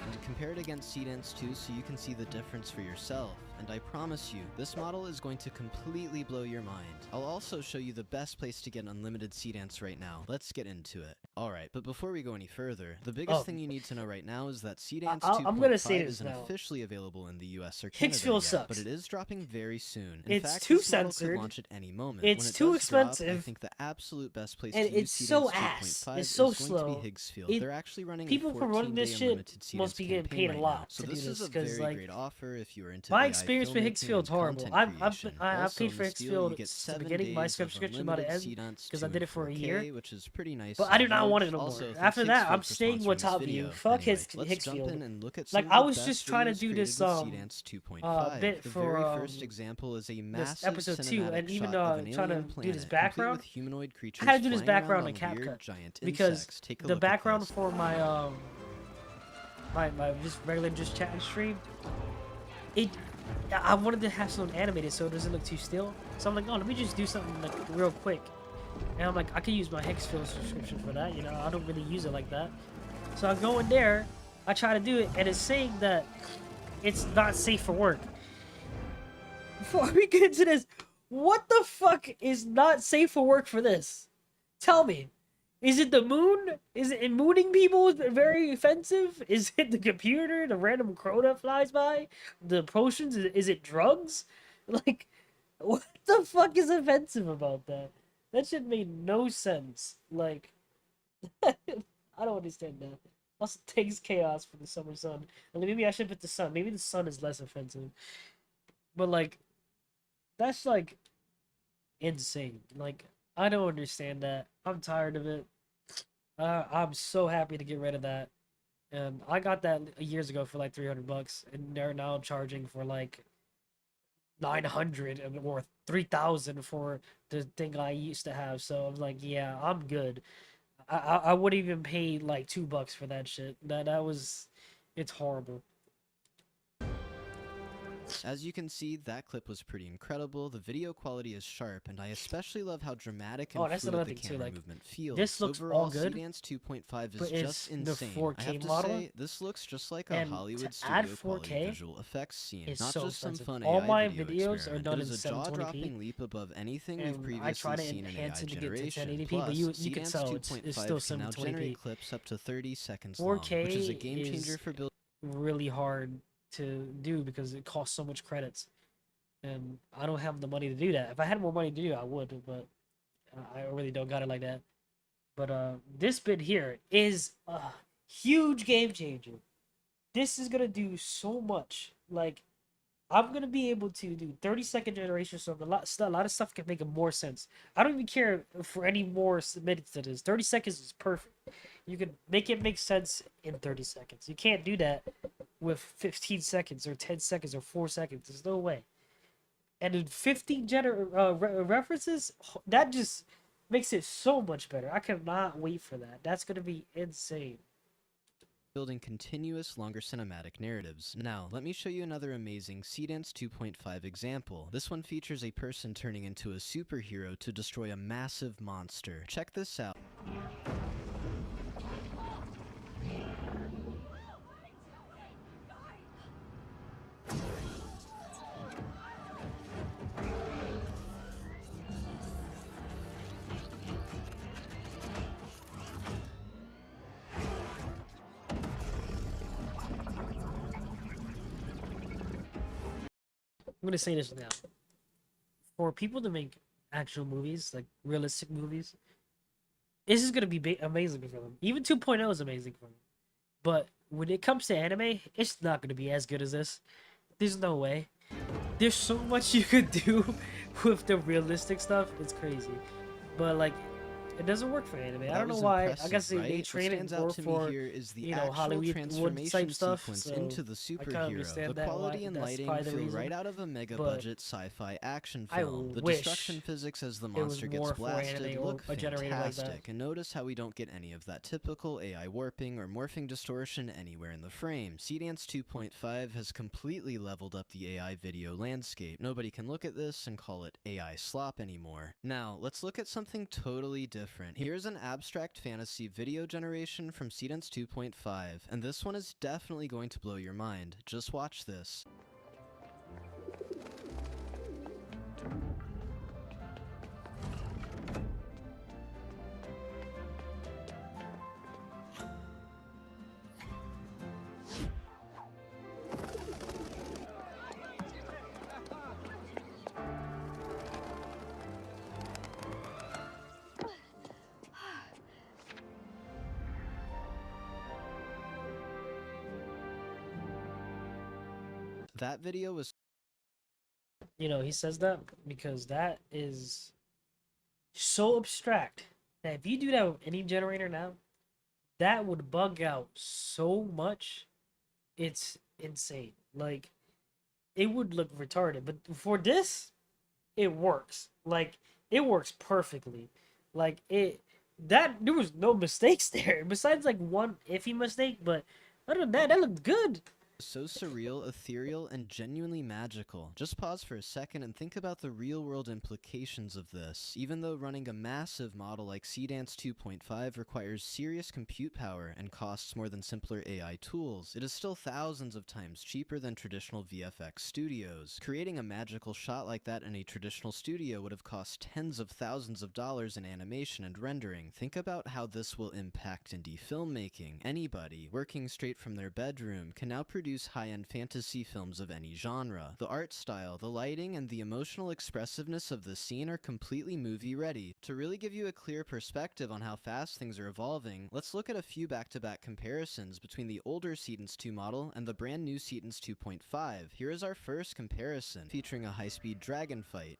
and compare it against Seedance 2 so you can see the difference for yourself. And I promise you, this model is going to completely blow your mind. I'll also show you the best place to get unlimited Seedance right now. Let's get into it. Alright, but before we go any further, the biggest thing you need to know right now is that Seedance 2.5 I'm gonna say this isn't now. officially available in the US or Canada Hicksville yet, sucks. but it is dropping very soon. In It's fact, too this model could censored. launch at any moment. It's When it too does drop, I expensive. think the absolute best place And to use it's so Seedance ass. 2.5 It's so is going slow. to be Higgsfield. They're actually running people a for running this 14-day shit unlimited must Seedance be getting campaign paid a right lot now. So to this do is this, a 'cause, very like, great offer if you are into my AI experience for filmmaking Hicksfield's and horrible. content I've creation. I've Also, paid in for this deal, you Hicksfield get since the 7 beginning. My days of subscription about to unlimited end seedance because I 2 did in it for a 4K, year. which is pretty nice. But and I do not want it huge. no more. Also, thanks After that, Hicksfield I'm for staying sponsoring with this Top video. View. Fuck Anyway, let's jump Hicksfield. in and look at some Like of I the was best just trying to videos do this created with Seedance 2.5. bit The for very first example is a this massive episode 2, cinematic and even shot of an trying to alien do planet, this complete background. with humanoid creatures I had to do this flying around background in on weird CapCut giant because insects. Take a the look at background this. for my my just regular just chat and stream, I wanted to have something animated so it doesn't look too still. So I'm like, oh, let me just do something like real quick. And I'm like, I could use my Hicksfield subscription for that. You know, I don't really use it like that. So I go in there, I try to do it, and it's saying that it's not safe for work. Before we get into this, what the fuck is not safe for work for this? Tell me. Is it the moon? Is it mooning people is very offensive? Is it the computer, the random crow that flies by? The potions? Is it drugs? Like, what the fuck is offensive about that? That shit made no sense. Like, I don't understand that. Also, takes chaos for the summer sun. And maybe I should put the sun. Maybe the sun is less offensive. But, like, that's, like, insane. Like, I don't understand that. I'm tired of it. I'm so happy to get rid of that. And I got that years ago for like $300, and they're now charging for like 900 or 3,000 for the thing I used to have. So I'm like, yeah, I'm good. I would even pay like $2 for that shit. It's horrible. As you can see, that clip was pretty incredible. The video quality is sharp, and I especially love how dramatic and that's fluid another the thing too. camera like, movement feels. this looks Overall, all good. Seedance 2.5 is but just the insane. 4K I have to model, say, this looks just like a and Hollywood to add studio 4K quality visual effects scene, is not so just some expensive. fun All AI my video videos are experiment. done It in is a 720p, jaw-dropping leap above anything we've and previously I try to seen in AI enhance it to get to generation. 1080p, Plus, but you can Seedance tell it's still 2.5 can now 720p. generate clips up to 30 seconds long, 4K which is a game changer is for building. really hard to do because it costs so much credits, and I don't have the money to do that. If I had more money to do it, I would, but I really don't got it like that. But this bit here is a huge game changer. This is gonna do so much. Like, I'm gonna be able to do 30-second generation, so a lot of stuff can make more sense. I don't even care for any more minutes to this. 30 seconds is perfect. You can make it make sense in 30 seconds. You can't do that with 15 seconds or 10 seconds or 4 seconds. There's no way. And in 15 references, that just makes it so much better. I cannot wait for that. That's gonna be insane. Building continuous, longer cinematic narratives. Now, let me show you another amazing Seedance 2.5 example. This one features a person turning into a superhero to destroy a massive monster. Check this out. I'm gonna say this now. For people to make actual movies, like realistic movies, this is gonna be amazing for them. Even 2.0 is amazing for them. But when it comes to anime, it's not gonna be as good as this. There's no way. There's so much you could do with the realistic stuff. It's crazy. But like, it doesn't work for anime. I don't know why. I guess they train it more for, you know, Hollywood type stuff. So into the superhero. The quality and lighting flew right out of a mega-budget sci-fi action film. The destruction physics as the monster gets blasted look fantastic. And notice how we don't get any of that typical AI warping or morphing distortion anywhere in the frame. Seedance 2.5 has completely leveled up the AI video landscape. Nobody can look at this and call it AI slop anymore. Now, let's look at something totally different. Here's an abstract fantasy video generation from Seedance 2.5, and this one is definitely going to blow your mind. Just watch this. That video was you know, he says that because that is so abstract that if you do that with any generator now, that would bug out so much. It's insane. Like, it would look retarded. But for this, it works. Like, it works perfectly. Like, there was no mistakes there. Besides, like, one iffy mistake, but other than that, that looked good. So surreal, ethereal, and genuinely magical. Just pause for a second and think about the real-world implications of this. Even though running a massive model like Seedance 2.5 requires serious compute power and costs more than simpler AI tools, it is still thousands of times cheaper than traditional VFX studios. Creating a magical shot like that in a traditional studio would have cost tens of thousands of dollars in animation and rendering. Think about how this will impact indie filmmaking. Anybody, working straight from their bedroom, can now produce high-end fantasy films of any genre. The art style, the lighting, and the emotional expressiveness of the scene are completely movie-ready. To really give you a clear perspective on how fast things are evolving, let's look at a few back-to-back comparisons between the older Seedance 2 model and the brand new Seedance 2.5. Here is our first comparison, featuring a high-speed dragon fight.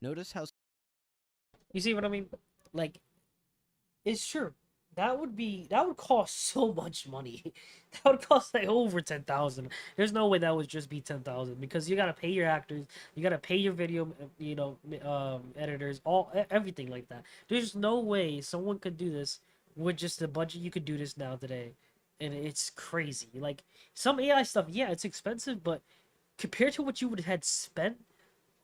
Notice how... You see what I mean? Like, it's true. That would cost so much money. That would cost like over 10,000. There's no way that would just be 10,000 because you gotta pay your actors, you gotta pay your video, editors, everything like that. There's no way someone could do this with just the budget you could do this now today, and it's crazy. Like some AI stuff, yeah, it's expensive, but compared to what you would have had spent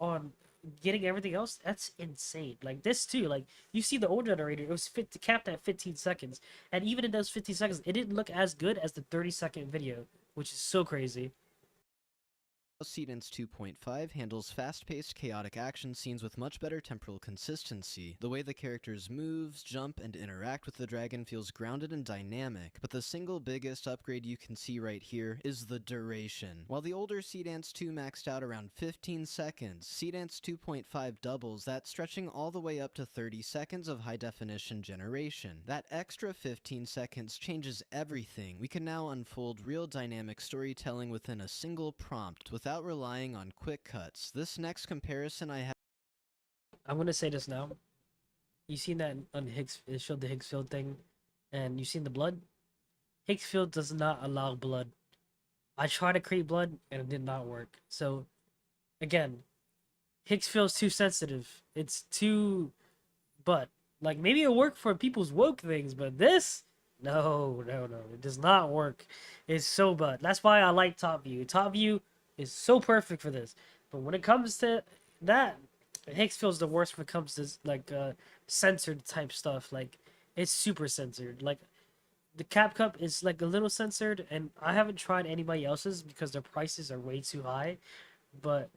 on getting everything else, that's insane. Like this too, like you see the old generator, it was capped at 15 seconds, and even in those 15 seconds it didn't look as good as the 30-second video, which is so crazy. Seedance 2.5 handles fast-paced, chaotic action scenes with much better temporal consistency. The way the characters move, jump, and interact with the dragon feels grounded and dynamic, but the single biggest upgrade you can see right here is the duration. While the older Seedance 2 maxed out around 15 seconds, Seedance 2.5 doubles that, stretching all the way up to 30 seconds of high-definition generation. That extra 15 seconds changes everything. We can now unfold real dynamic storytelling within a single prompt without relying on quick cuts. This next comparison I'm gonna say this now. You seen that on Higgs, it showed the Higgs field thing, and you seen the blood? Higgs field does not allow blood. I tried to create blood and it did not work. So again, Higgs field's too sensitive. It's too, but like maybe it'll work for people's woke things, but this, no, it does not work. It's so bad. That's why I like Top View. Top View is so perfect for this, but when it comes to that, Higgs feels the worst when it comes to like censored type stuff. Like it's super censored. Like the CapCut is like a little censored, and I haven't tried anybody else's because their prices are way too high. But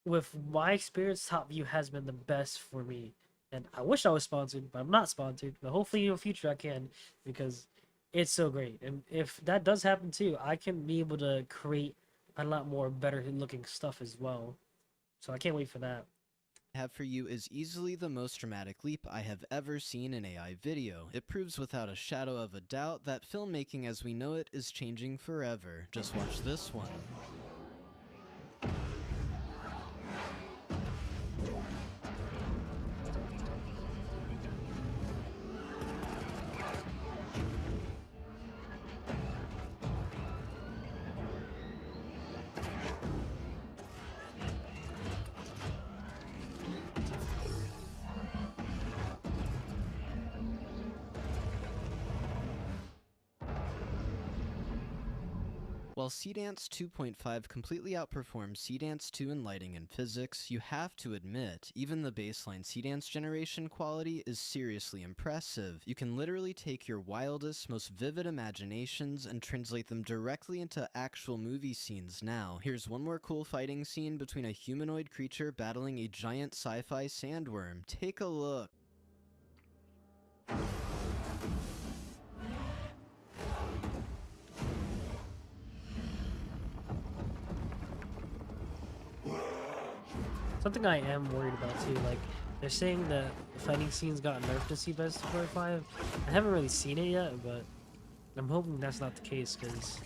with my experience, Top View has been the best for me, and I wish I was sponsored, but I'm not sponsored. But hopefully in the future I can, because it's so great. And if that does happen too, I can be able to create a lot more better looking stuff as well. So I can't wait for that. Have for you is easily the most dramatic leap I have ever seen in AI video. It proves without a shadow of a doubt that filmmaking as we know it is changing forever. Just watch this one. While While Seedance 2.5 completely outperforms Seedance 2 in lighting and physics, you have to admit, even the baseline Seedance generation quality is seriously impressive. You can literally take your wildest, most vivid imaginations and translate them directly into actual movie scenes now. Here's one more cool fighting scene between a humanoid creature battling a giant sci-fi sandworm. Take a look. Something I am worried about too, like, they're saying that the fighting scenes got nerfed in Seedance 2.5. I haven't really seen it yet, but I'm hoping that's not the case, because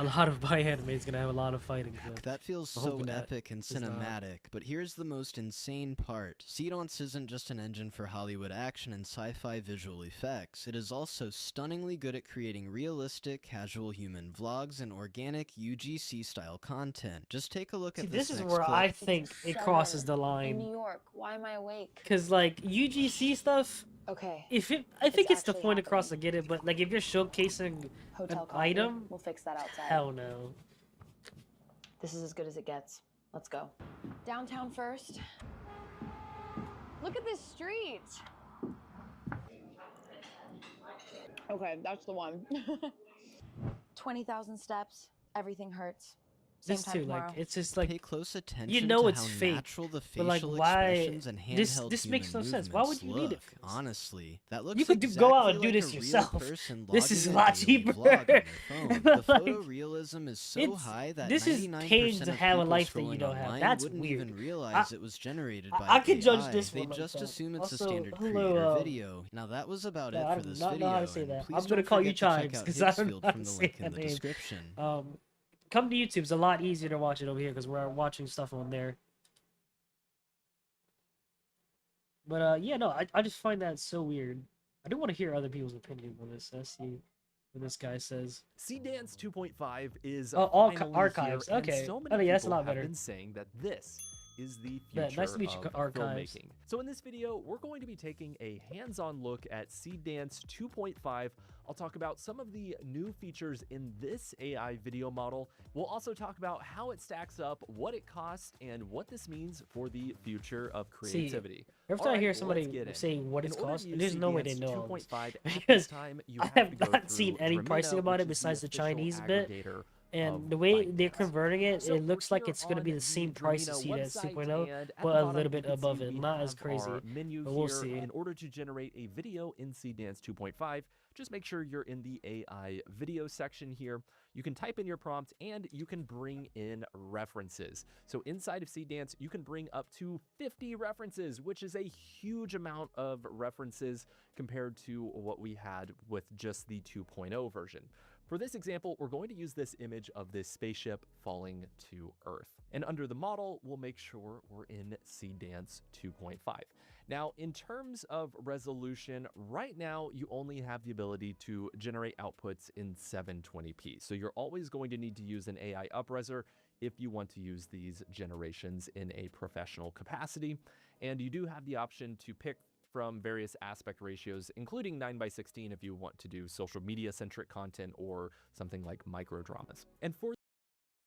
a lot of my anime is gonna have a lot of fighting. So that feels I'm so hoping that epic and is not. cinematic, but here's the most insane part. Seedance isn't just an engine for Hollywood action and sci-fi visual effects, it is also stunningly good at creating realistic, casual human vlogs and organic UGC-style content. Just take a look See, at this this is next where clip. I think it crosses the In line. New York, why am I awake? Because, like, UGC stuff, Okay. I think it's the actually point across to get it, but, like, if you're showcasing Hotel an coffee. item, We'll fix that outside. hell no. This is as good as it gets. Let's go. Downtown first. Look at this street. Okay, that's the one. 20,000 steps. Everything hurts. Same This time too, tomorrow. like, it's just like, Pay close attention you know to it's how fake, natural the but, like, facial why? expressions and handheld This makes no human sense. Why would you movements need it? look. Honestly, that looks You could exactly go out and do like this a real yourself. person This is a logging lot daily cheaper. vlog on their phone. The Like, photorealism is so high that this is 99% paying to of have a people life that you scrolling don't have. online That's wouldn't weird. even realize it was generated by I could judge AI. this They one like just that. assume it's Also, a standard hello, creator video. Now that was about I it for do this not video. know how to say and that. please I'm gonna don't call you forget to check Chimes out because I don't know Hitsfield how from to the say link in that the name. description. Come to YouTube. It's a lot easier to watch it over here because we're watching stuff on there. But yeah, no, I just find that so weird. I do want to hear other people's opinions on this. Let's see what this guy says. Seedance 2.5 is all finally archives. here, and Okay. so many Oh, yeah, that's a people lot have better. been saying that this is the Yeah, future nice to meet you, of archives. filmmaking. So in this video, we're going to be taking a hands-on look at Seedance 2.5. I'll talk about some of the new features in this AI video model. We'll also talk about how it stacks up, what it costs, and what this means for the future of creativity. Every time I hear Alright, somebody let's get in. saying what it's In order cost, to use there's no way they Seedance know. 2.5 at Because this time, you I have to have go not seen through any Dremina, pricing about it which is the besides the official Chinese bit. aggregator And of the way Bytedance. they're converting it, So it looks like we're it's going to be on the same the price as Dremina Seedance website, 2.0, and at but the a bottom, little you bit can above see it. we Not as have crazy, our menu but we'll here. see. In order to generate a video in Seedance 2.5, just make sure you're in the AI video section here. You can type in your prompt and you can bring in references. So inside of Seedance, you can bring up to 50 references, which is a huge amount of references compared to what we had with just the 2.0 version. For this example, we're going to use this image of this spaceship falling to Earth. And under the model, we'll make sure we're in Seedance 2.5. Now, in terms of resolution, right now, you only have the ability to generate outputs in 720p. So you're always going to need to use an AI upresser if you want to use these generations in a professional capacity. And you do have the option to pick from various aspect ratios, including 9:16 if you want to do social media centric content or something like micro dramas. And for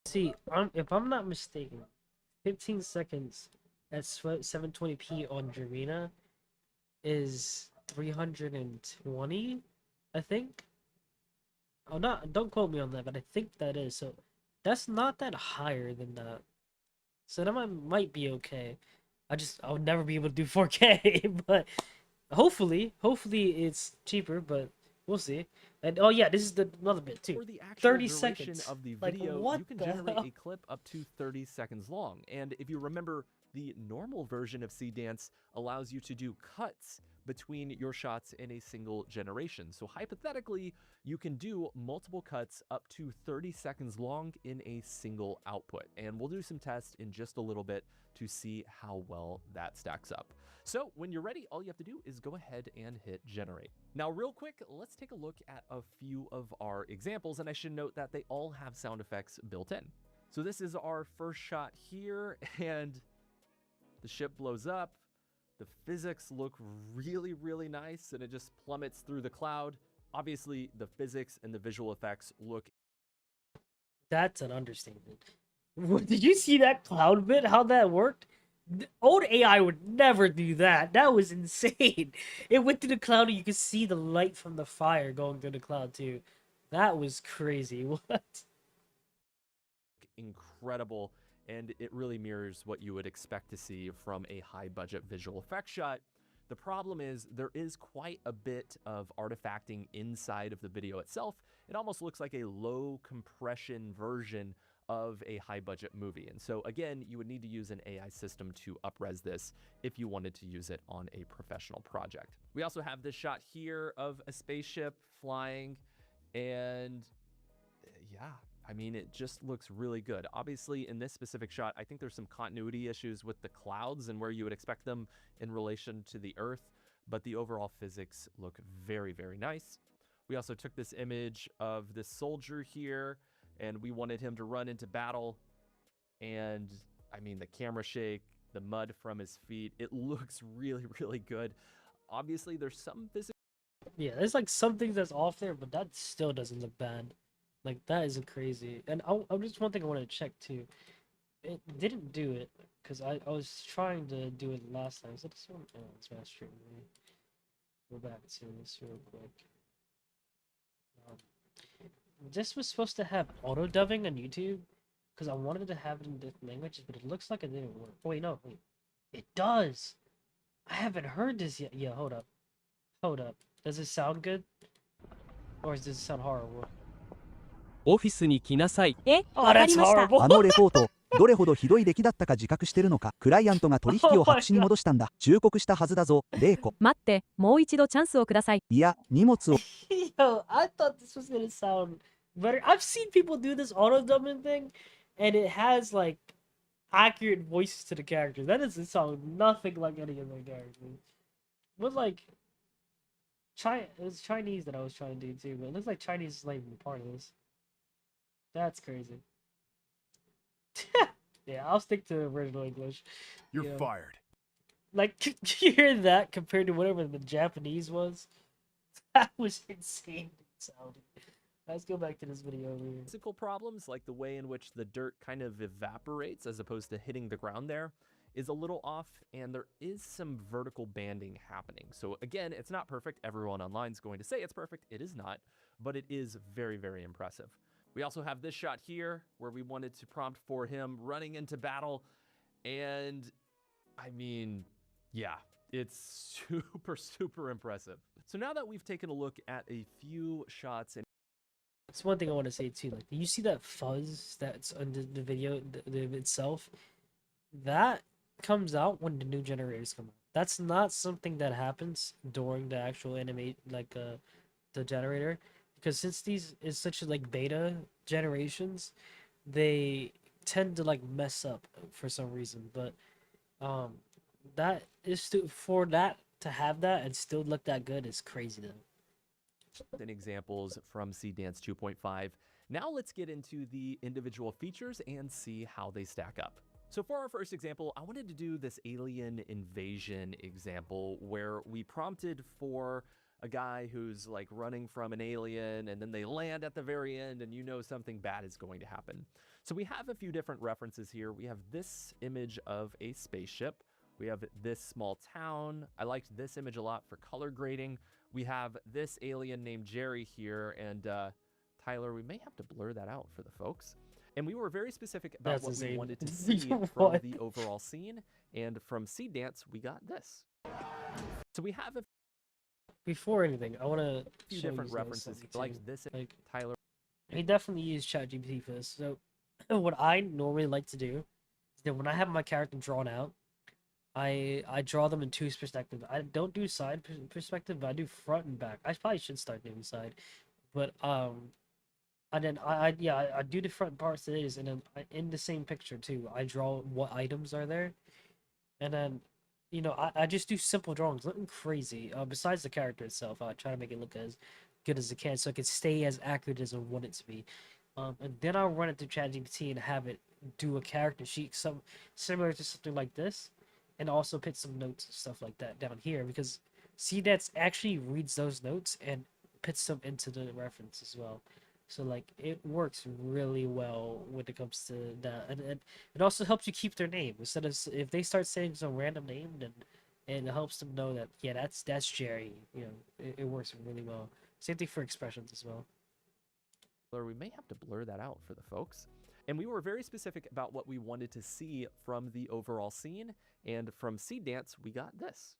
See, if I'm not mistaken, 15 seconds at 720p on Dremina is 320, I think. Oh, don't quote me on that, but I think that is. So that's not that higher than that. So that might be okay. I'll never be able to do 4K, but hopefully it's cheaper, but we'll see. And oh yeah, this is another bit too. For the actual 30 duration seconds of the like, video, what you can the generate hell? a clip up to 30 seconds long. And if you remember, the normal version of Seedance allows you to do cuts between your shots in a single generation. So hypothetically, you can do multiple cuts up to 30 seconds long in a single output. And we'll do some tests in just a little bit to see how well that stacks up. So when you're ready, all you have to do is go ahead and hit generate. Now, real quick, let's take a look at a few of our examples. And I should note that they all have sound effects built in. So this is our first shot here, and the ship blows up. The physics look really, really nice, and it just plummets through the cloud. Obviously, the physics and the visual effects look That's an understatement. Did you see that cloud bit? How that worked? Old AI would never do that. That was insane. It went through the cloud and you could see the light from the fire going through the cloud too. That was crazy. What? Incredible, and it really mirrors what you would expect to see from a high-budget visual effects shot. The problem is there is quite a bit of artifacting inside of the video itself. It almost looks like a low compression version of a high-budget movie. And so again, you would need to use an AI system to up-res this if you wanted to use it on a professional project. We also have this shot here of a spaceship flying, and yeah, I mean, it just looks really good. Obviously, in this specific shot, I think there's some continuity issues with the clouds and where you would expect them in relation to the Earth, but the overall physics look very, very nice. We also took this image of this soldier here, and we wanted him to run into battle. And I mean, the camera shake, the mud from his feet, it looks really, really good. Obviously, there's some physics. Yeah, there's like some things that's off there, but that still doesn't look bad. Like, that isn't crazy. And just one thing I want to check too. It didn't do it because I was trying to do it last time. Is that this one? Oh, it's my stream. Let me go back to this real quick. This was supposed to have auto dubbing on YouTube because I wanted to have it in different languages, but it looks like it didn't work. Oh, wait, no, wait. It does. I haven't heard this yet. Yeah, hold up. Hold up. Does it sound good? Or does it sound horrible? オフィスに来なさい。 Oh, that's horrible. あのレポート、どれほどひどい出来だったか自覚してるのか。クライアントが取引を白紙に戻したんだ。忠告したはずだぞ、レイコ。待って、もう一度チャンスをください。いや、荷物を。Yo, I thought this was gonna sound better. I've seen people do this auto dubbing thing, and it has like accurate voices to the characters. That doesn't sound nothing like any of the characters. But like, it was Chinese that I was trying to do too, but it looks like Chinese is not even part of this. That's crazy. Yeah, I'll stick to original English. You're fired. Like, you hear that compared to whatever the Japanese was? That was insane sounding. Let's go back to this video over here. Physical problems, like the way in which the dirt kind of evaporates as opposed to hitting the ground there, is a little off, and there is some vertical banding happening. So again, it's not perfect. Everyone online is going to say it's perfect. It is not, but it is very, very impressive. We also have this shot here where we wanted to prompt for him running into battle. And I mean, yeah, it's super, super impressive. So now that we've taken a look at a few shots and that's one thing I want to say too. Like, you see that fuzz that's under the video itself? That comes out when the new generators come out. That's not something that happens during the actual animate, like the generator. Because since these is such a like beta generations, they tend to like mess up for some reason. But that is for that to have that and still look that good is crazy though. and examples from Seedance 2.5. Now let's get into the individual features and see how they stack up. So for our first example, I wanted to do this alien invasion example where we prompted for a guy who's like running from an alien and then they land at the very end and you know something bad is going to happen. So we have a few different references here. We have this image of a spaceship. We have this small town. I liked this image a lot for color grading. We have this alien named Jerry here, and Tyler, we may have to blur that out for the folks. And we were very specific about what we wanted to see from the overall scene, and from Seedance, we got this. So we have a before anything, I want to few different references like this. Like Tyler, he definitely used ChatGPT for this. So what I normally like to do is that when I have my character drawn out, I draw them in two perspectives. I don't do side perspective, but I do front and back. I probably should start doing side, but and then I do the front parts it is, and then in the same picture too, I draw what items are there, and then you know I just do simple drawings, nothing crazy. Besides the character itself, I try to make it look as good as it can, so it can stay as accurate as I want it to be. And then I'll run it through ChatGPT and have it do a character sheet, some similar to something like this. And also put some notes and stuff like that down here, because Seedance actually reads those notes and puts them into the reference as well. So like it works really well when it comes to that, and it also helps you keep their name instead of if they start saying some random name, then it helps them know that yeah, that's Jerry. You know, it works really well. Same thing for expressions as well. Or we may have to blur that out for the folks. And we were very specific about what we wanted to see from the overall scene, and from Seed Dance, we got this.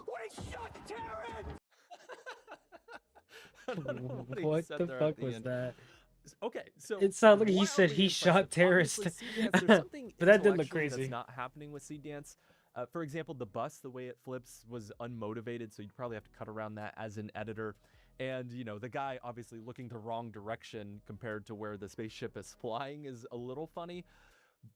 We shot Terran! I don't know what he What said the there at fuck the was end. that? Okay, so It sounded like he wildly said he shot impressive. terrorists. Obviously, Seed Dance, there's something But that did look intellectually crazy. that's not happening with Seed Dance. For example, the bus, the way it flips was unmotivated, so you'd probably have to cut around that as an editor. And, you know, the guy obviously looking the wrong direction compared to where the spaceship is flying is a little funny,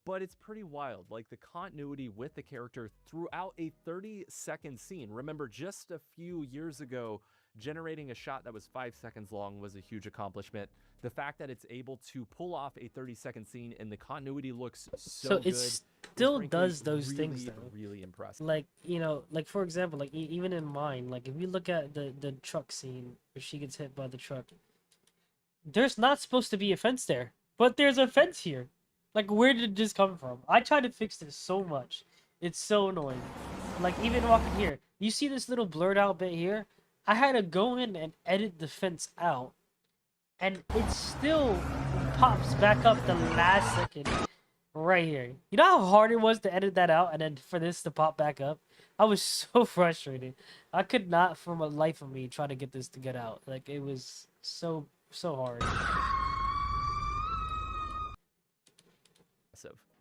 but it's pretty wild. Like the continuity with the character throughout a 30-second scene. Remember, just a few years ago, generating a shot that was 5 seconds long was a huge accomplishment. The fact that it's able to pull off a 30-second scene and the continuity looks so So good it is still frankly does those really, things though. really impressive. Like, you know, like for example, like even in mine, like if you look at the truck scene where she gets hit by the truck, there's not supposed to be a fence there, but there's a fence here. Like, where did this come from? I tried to fix this so much. It's so annoying. Like, even walking here, you see this little blurred out bit here? I had to go in and edit the fence out, and it still pops back up the last second right here. You know how hard it was to edit that out and then for this to pop back up? I was so frustrated. I could not, for the life of me, try to get this to get out. Like, it was so hard.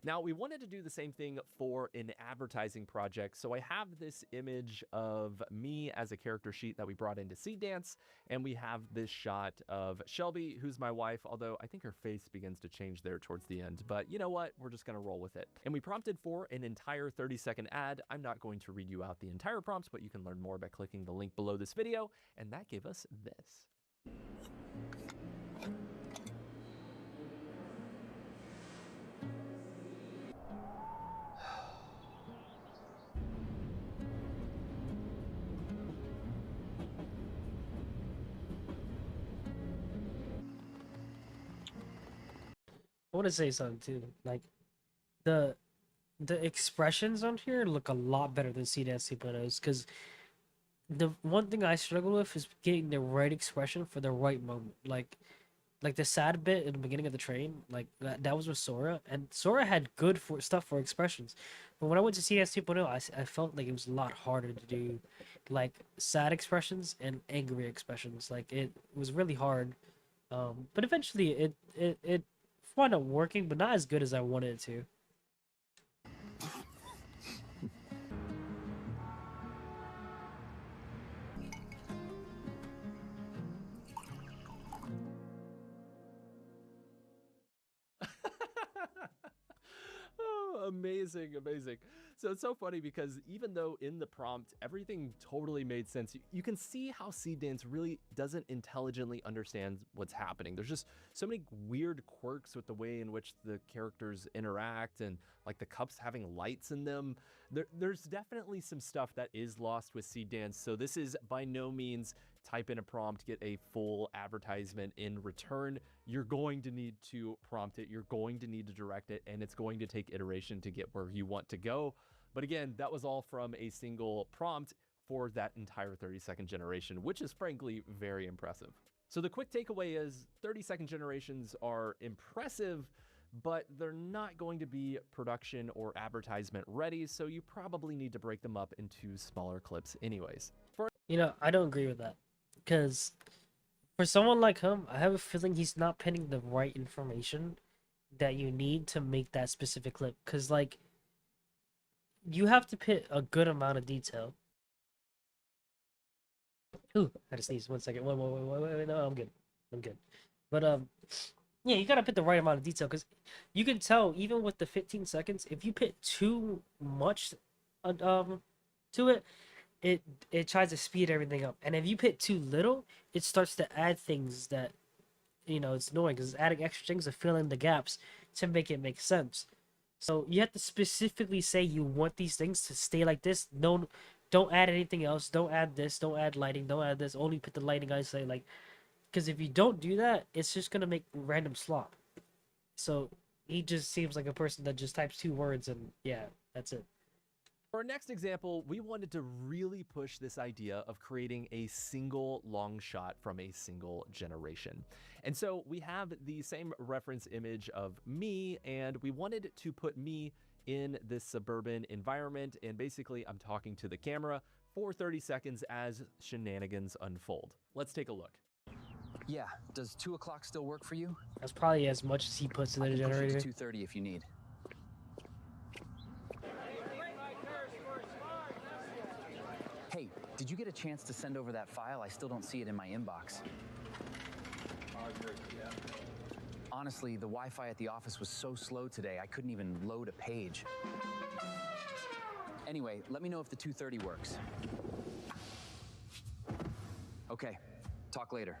Now, we wanted to do the same thing for an advertising project, so I have this image of me as a character sheet that we brought into Seed Dance, and we have this shot of Shelby, who's my wife, although I think her face begins to change there towards the end, but you know what? We're just going to roll with it. And we prompted for an entire 30-second ad. I'm not going to read you out the entire prompts, but you can learn more by clicking the link below this video, and that gave us this. I want to say something too. Like, the expressions on here look a lot better than Seed Dance 2.0's, because the one thing I struggle with is getting the right expression for the right moment. Like the sad bit in the beginning of the train, like that was with Sora, and Sora had good stuff for expressions. But when I went to Seed Dance 2.0, I felt like it was a lot harder to do, like sad expressions and angry expressions. Like it was really hard. But eventually it wound up working, but not as good as I wanted it to. Oh, amazing, amazing. So it's so funny because even though in the prompt everything totally made sense, you can see how Seed Dance really doesn't intelligently understand what's happening. There's just so many weird quirks with the way in which the characters interact, and like the cups having lights in them. There's definitely some stuff that is lost with Seed Dance, so this is by no means type in a prompt, get a full advertisement in return. You're going to need to prompt it, you're going to need to direct it, and it's going to take iteration to get where you want to go. But again, that was all from a single prompt for that entire 30-second generation, which is frankly very impressive. So the quick takeaway is 30-second generations are impressive, but they're not going to be production or advertisement ready, so you probably need to break them up into smaller clips anyways. You know, I don't agree with that, because for someone like him, I have a feeling he's not pinning the right information that you need to make that specific clip, because like you have to put a good amount of detail. Ooh, I had to sneeze. 1 second. Wait, no, I'm good. But Yeah, you gotta put the right amount of detail because you can tell even with the 15 seconds, if you put too much to it, it tries to speed everything up, and if you put too little, it starts to add things that it's annoying because it's adding extra things to fill in the gaps to make it make sense. So you have to specifically say you want these things to stay like this. Don't add anything else. Don't add this. Don't add lighting. Don't add this. Only put the lighting I say like. Because if you don't do that, it's just gonna make random slop. So he just seems like a person that just types 2 words and yeah, that's it. For our next example, we wanted to really push this idea of creating a single long shot from a single generation. And so we have the same reference image of me, and we wanted to put me in this suburban environment, and basically I'm talking to the camera for 30 seconds as shenanigans unfold. Let's take a look. Yeah, does 2 o'clock still work for you? That's probably as much as he puts in the generator. 2:30 if you need. Hey, did you get a chance to send over that file? I still don't see it in my inbox. Honestly, the Wi-Fi at the office was so slow today, I couldn't even load a page. Anyway, let me know if the 2:30 works. Okay, talk later.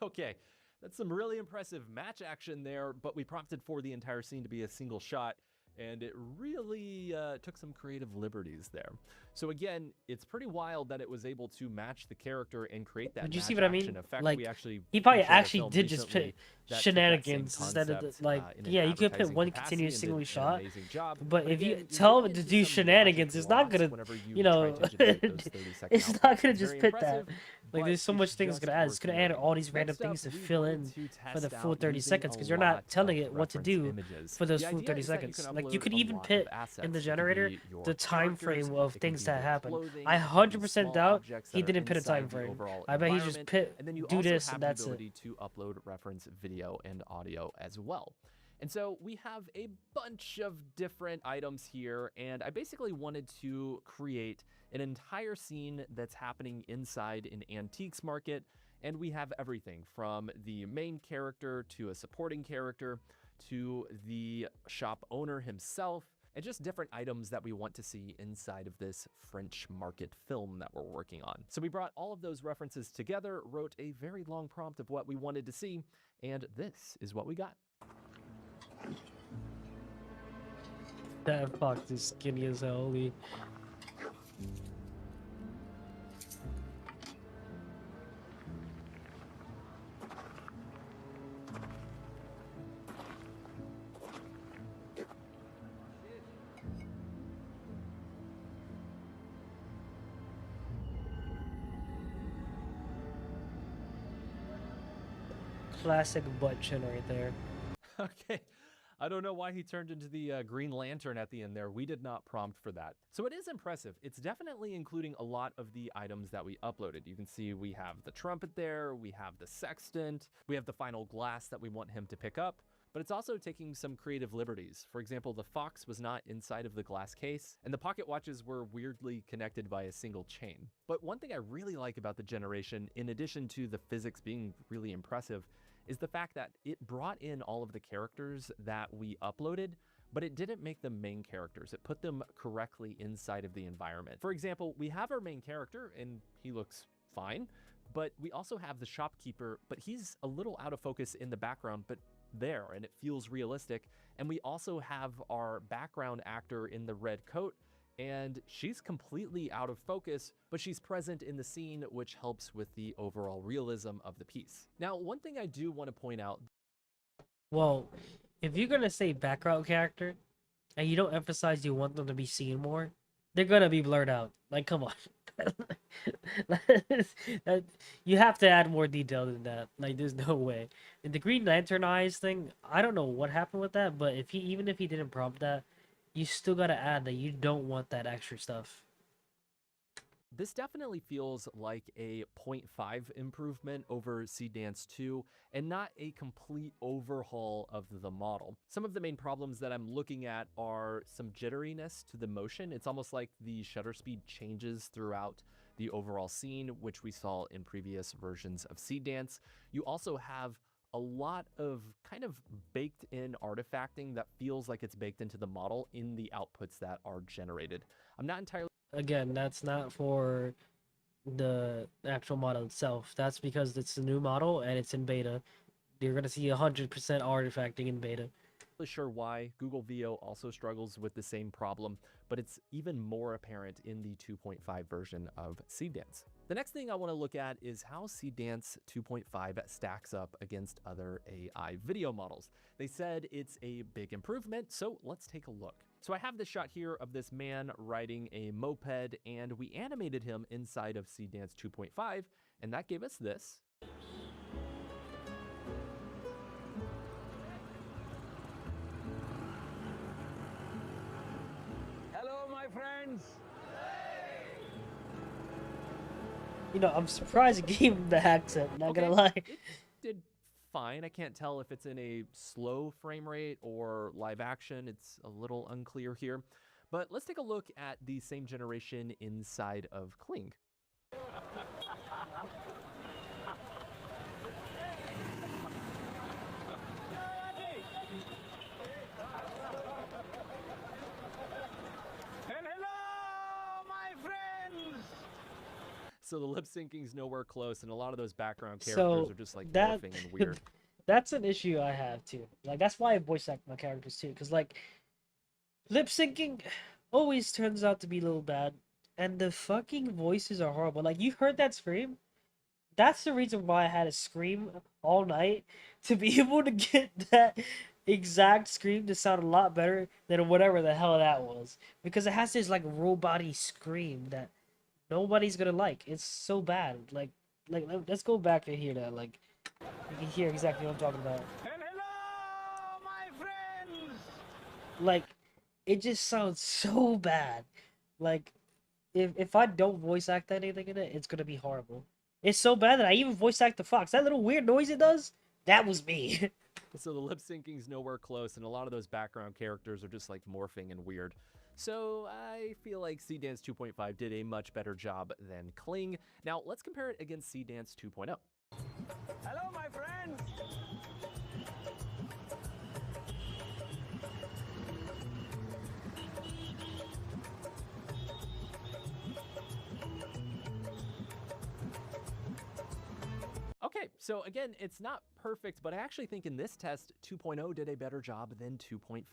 Okay, that's some really impressive match action there, but we prompted for the entire scene to be a single shot, and it really took some creative liberties there. So again, it's pretty wild that it was able to match the character and create that. Did you match see what I action mean? effect. Like, We actually he probably featured a actually film did just recently put that took that shenanigans same instead of concept, like, in an yeah, you could put advertising one capacity continuous and single did an shot, amazing job. but if again, you you're tell getting him to into do some shenanigans, logic it's not loss gonna, whenever you try know, to generate those 30-second it's not outputs. gonna It's just very put that. impressive, Like, but there's so it's much things it's just gonna add. It's worth gonna add noting. all these random Next up, things to we fill in wanted to for the test full out 30 using seconds a because you're lot not telling of it what to reference do images. for those The full idea 30 is that you seconds. can Like, you upload could a even lot of put in assets. the It could generator be your the time characters, frame of it could things be that your happen. clothing, I it could be 100% small doubt objects he that are didn't put a inside time the frame. overall I bet he just environment. put And then you do also this have and the that's it. ability to upload reference video and audio as well. And so we have a bunch of different items here, and I basically wanted to create an entire scene that's happening inside an antiques market, and we have everything from the main character to a supporting character to the shop owner himself, and just different items that we want to see inside of this French market film that we're working on. So we brought all of those references together, wrote a very long prompt of what we wanted to see, and this is what we got. That fox is skinny as hell. Holy. Classic butt chin right there. Okay. I don't know why he turned into the Green Lantern at the end there. We did not prompt for that. So it is impressive. It's definitely including a lot of the items that we uploaded. You can see we have the trumpet there, we have the sextant, we have the final glass that we want him to pick up, but it's also taking some creative liberties. For example, the fox was not inside of the glass case, and the pocket watches were weirdly connected by a single chain. But one thing I really like about the generation, in addition to the physics being really impressive, is the fact that it brought in all of the characters that we uploaded, but it didn't make them main characters. It put them correctly inside of the environment. For example, we have our main character and he looks fine, but we also have the shopkeeper, but he's a little out of focus in the background, but there, and it feels realistic. And we also have our background actor in the red coat, and she's completely out of focus, but she's present in the scene, which helps with the overall realism of the piece. Now, one thing I do want to point out. Well, if you're gonna say background character, and you don't emphasize you want them to be seen more, they're gonna be blurred out. Like, come on. You have to add more detail than that. Like, there's no way. And the Green Lantern eyes thing, I don't know what happened with that, but even if he didn't prompt that, you still gotta add that you don't want that extra stuff. This definitely feels like a 0.5 improvement over Seedance 2 and not a complete overhaul of the model. Some of the main problems that I'm looking at are some jitteriness to the motion. It's almost like the shutter speed changes throughout the overall scene, which we saw in previous versions of Seedance. You also have a lot of kind of baked in artifacting that feels like it's baked into the model in the outputs that are generated. I'm not entirely Again, that's not for the actual model itself. That's because it's a new model and it's in beta. You're gonna see 100% artifacting in beta. sure why. Google VO also struggles with the same problem, but it's even more apparent in the 2.5 version of Seedance. The next thing I want to look at is how Seedance 2.5 stacks up against other AI video models. They said it's a big improvement, so let's take a look. So I have this shot here of this man riding a moped, and we animated him inside of Seedance 2.5, and that gave us this. Hello, my friends. You know, I'm surprised it gave him the accent, not gonna lie. It did fine. I can't tell if it's in a slow frame rate or live action. It's a little unclear here. But let's take a look at the same generation inside of Kling. And hello, my friends. So the lip syncing's nowhere close, and a lot of those background characters So are just like that morphing and weird. that's an issue I have too. Like that's why I voice act my characters too, because like lip syncing always turns out to be a little bad, and the fucking voices are horrible. Like you heard that scream? That's the reason why I had to scream all night to be able to get that exact scream to sound a lot better than whatever the hell that was, because it has this like robot-y scream that nobody's gonna like. It's so bad. Like let's go back to hear that. Like you can hear exactly what I'm talking about. And hello, my friends. Like it just sounds so bad. Like if I don't voice act anything in it, it's gonna be horrible. It's so bad that I even voice act the fox. That little weird noise it does, that was me. So the lip syncing's nowhere close, and a lot of those background characters are just like morphing and weird. So I feel like Seedance 2.5 did a much better job than Kling. Now let's compare it against Seedance 2.0. Hello, my friends. Okay, so again, it's not perfect, but I actually think in this test, 2.0 did a better job than 2.5.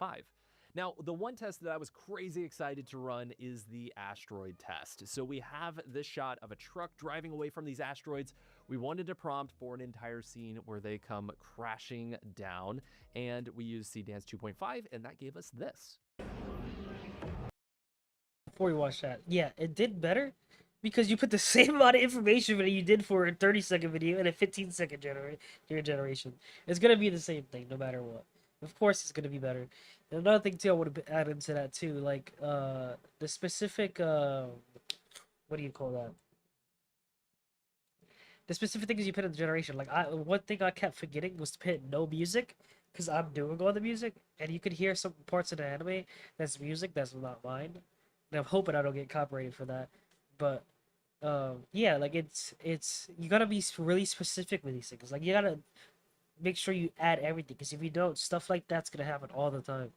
Now, the one test that I was crazy excited to run is the asteroid test. So we have this shot of a truck driving away from these asteroids. We wanted to prompt for an entire scene where they come crashing down, and we used Seedance 2.5, and that gave us this. Before we watch that, yeah, it did better because you put the same amount of information that you did for a 30-second video in a 15-second generation. It's gonna be the same thing no matter what. Of course, it's gonna be better. And another thing too, I would add into that too, like the specific what do you call that? The specific things you put in the generation. Like one thing I kept forgetting was to put no music, because I'm doing all the music, and you could hear some parts of the anime that's music that's not mine. And I'm hoping I don't get copyrighted for that. But yeah, like it's you gotta be really specific with these things. Like you gotta make sure you add everything, because if you don't, stuff like that's gonna happen all the time.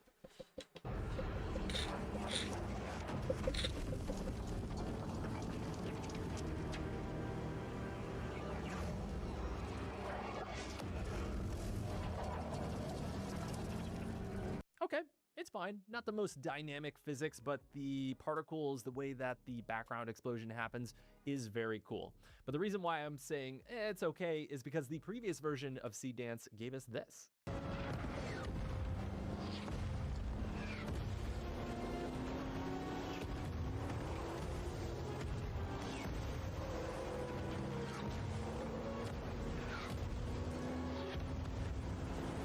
Okay, it's fine. Not the most dynamic physics, but the particles, the way that the background explosion happens is very cool. But the reason why I'm saying it's okay is because the previous version of Seedance gave us this.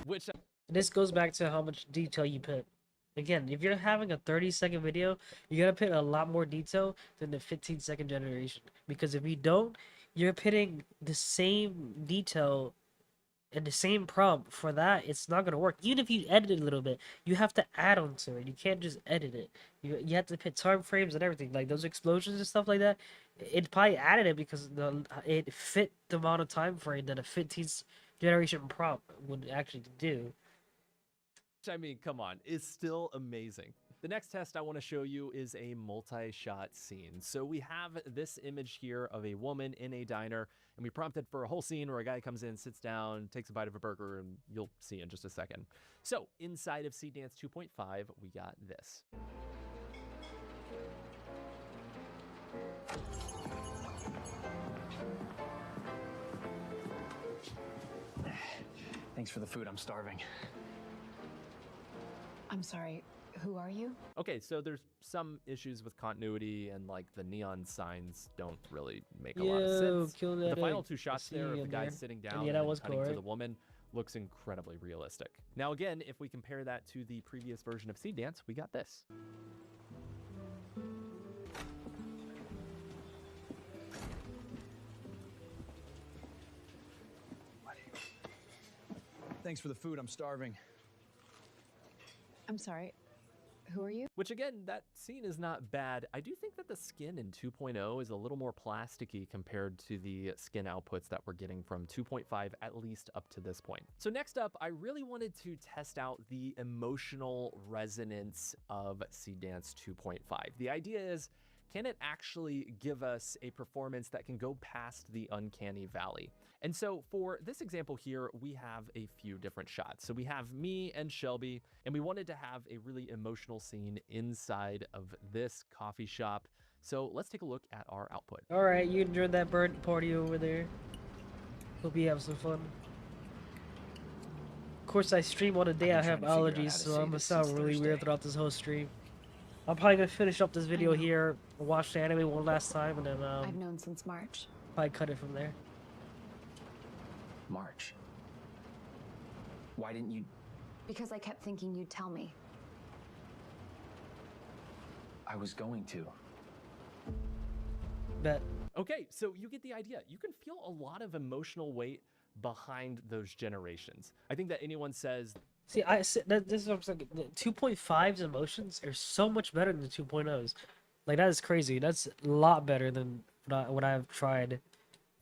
Which This goes back to how much detail you put. Again, if you're having a 30-second video, you gotta put a lot more detail than the 15-second generation. Because if you don't, you're putting the same detail and the same prompt for that. It's not gonna work. Even if you edit it a little bit, you have to add on to it. You can't just edit it. You have to put time frames and everything. Like those explosions and stuff like that, it probably added it because it fit the amount of time frame that a generation prompt would actually do. Which, I mean, come on, is still amazing. The next test I want to show you is a multi-shot scene. So we have this image here of a woman in a diner, and we prompted for a whole scene where a guy comes in, sits down, takes a bite of a burger, and you'll see in just a second. So inside of Seedance 2.5, we got this. Thanks for the food, I'm starving. I'm sorry, who are you? Okay, so there's some issues with continuity, and like the neon signs don't really make a lot of sense. Kill The that final egg. two shots I see there of you the in guy there. sitting And down yeah, and that then was cutting cool, to right? the woman looks incredibly realistic. Now again, if we compare that to the previous version of Seedance, we got this. Thanks for the food, I'm starving. I'm sorry, who are you? Which again, that scene is not bad. I do think that the skin in 2.0 is a little more plasticky compared to the skin outputs that we're getting from 2.5, at least up to this point. So next up, I really wanted to test out the emotional resonance of Seedance 2.5. The idea is, can it actually give us a performance that can go past the uncanny valley? And so for this example here, we have a few different shots. So we have me and Shelby, and we wanted to have a really emotional scene inside of this coffee shop. So let's take a look at our output. All right, you enjoyed that bird party over there. Hope you have some fun. Of course, I stream on a day I have allergies, so I'm gonna sound really weird throughout this whole stream. I'm probably gonna finish up this video here, watch the anime one last time, and then I've known since March. probably cut it from there. March. Why didn't you? Because I kept thinking you'd tell me. I was going to. Bet. Okay, so you get the idea. You can feel a lot of emotional weight behind those generations. I think that anyone says, See, this is what I'm saying. The 2.5's emotions are so much better than the 2.0's. Like, that is crazy. That's a lot better than what I've tried.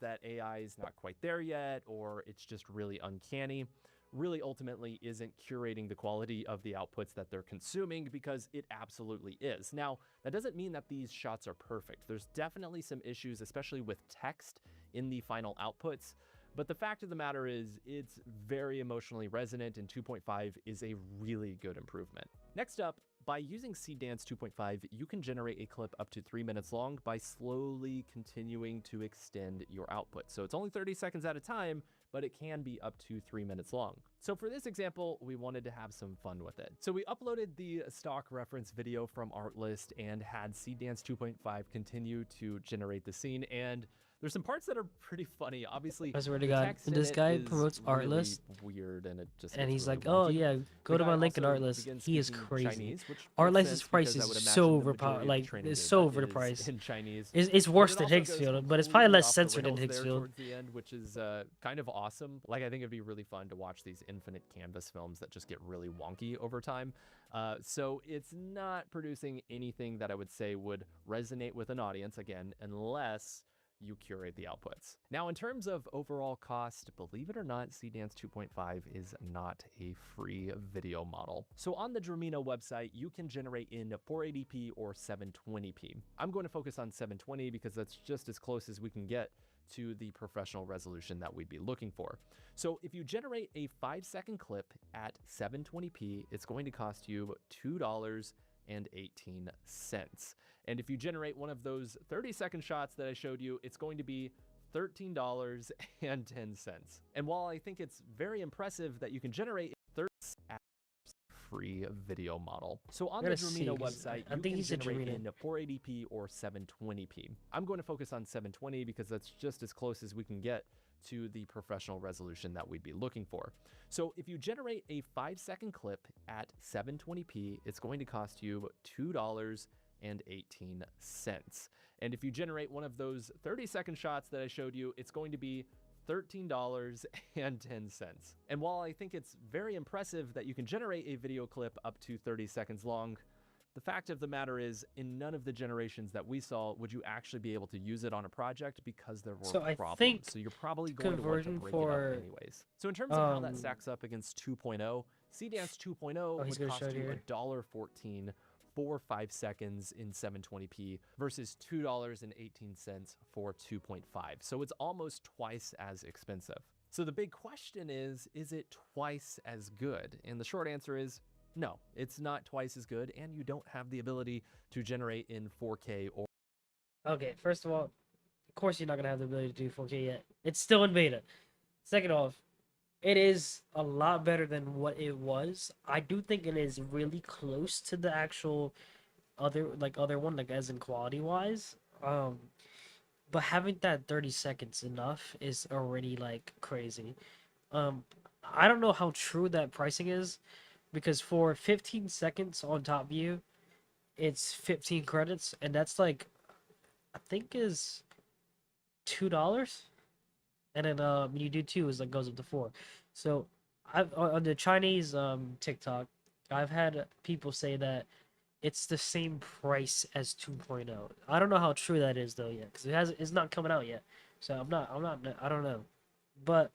that AI is not quite there yet, or it's just really uncanny, really ultimately isn't curating the quality of the outputs that they're consuming, because it absolutely is. Now, that doesn't mean that these shots are perfect. There's definitely some issues, especially with text in the final outputs. But the fact of the matter is, it's very emotionally resonant, and 2.5 is a really good improvement. Next up, by using Seedance 2.5, you can generate a clip up to 3 minutes long by slowly continuing to extend your output. So it's only 30 seconds at a time, but it can be up to 3 minutes long. So for this example, we wanted to have some fun with it. So we uploaded the stock reference video from Artlist and had Seedance 2.5 continue to generate the scene, and there's some parts that are pretty funny. Obviously, I swear to the God, text in this it guy is promotes really Artlist, weird, and it just and gets he's really like, "Oh wonky. yeah, go The to guy my link in also Artlist." begins He is speaking crazy. Chinese, which makes Artlist's sense price because I is would imagine so the overpowered. majority of Like, the training it's data so is overpriced. in Chinese. It's But worse it than also goes Hicksfield, but it's probably completely less off the censored than rails there Hicksfield. towards the end, which is kind of awesome. Like, I think it'd be really fun to watch these infinite canvas films that just get really wonky over time. So it's not producing anything that I would say would resonate with an audience, again, unless you curate the outputs. Now, in terms of overall cost, believe it or not, Seedance 2.5 is not a free video model. So on the Dromino website, you can generate in 480p or 720p. I'm going to focus on 720 because that's just as close as we can get to the professional resolution that we'd be looking for. So if you generate a 5-second clip at 720p, it's going to cost you $2.18. And if you generate one of those 30-second shots that I showed you, it's going to be $13.10. And while I think it's very impressive that you can generate 30 at free video model. So on the Dromino website, you can generate in 480p or 720p. I'm going to focus on 720 because that's just as close as we can get to the professional resolution that we'd be looking for. So if you generate a 5-second clip at 720p, it's going to cost you $2.18. And if you generate one of those 30-second shots that I showed you, it's going to be $13.10. And while I think it's very impressive that you can generate a video clip up to 30 seconds long, The fact of the matter is, in none of the generations that we saw would you actually be able to use it on a project because there were So I problems. think So you're probably going to want to conversion break for, it up anyways. So in terms of how that stacks up against 2.0, Seedance 2.0 he's would gonna cost show it you here. $1.14 for 5 seconds in 720p versus $2.18 for 2.5. So it's almost twice as expensive. So the big question is it twice as good? And the short answer is no, it's not twice as good, and you don't have the ability to generate in 4K or... Okay, first of all, of course you're not gonna have the ability to do 4K yet. It's still in beta. Second off, it is a lot better than what it was. I do think it is really close to the actual other one, like as in quality wise. But having that 30 seconds enough is already like crazy. I don't know how true that pricing is, because for 15 seconds on top view, it's 15 credits, and that's like, I think is $2. And then when you do 2, is like goes up to 4. So I've on the Chinese TikTok, I've had people say that it's the same price as 2.0. I don't know how true that is though yet, because it's not coming out yet. So I don't know. But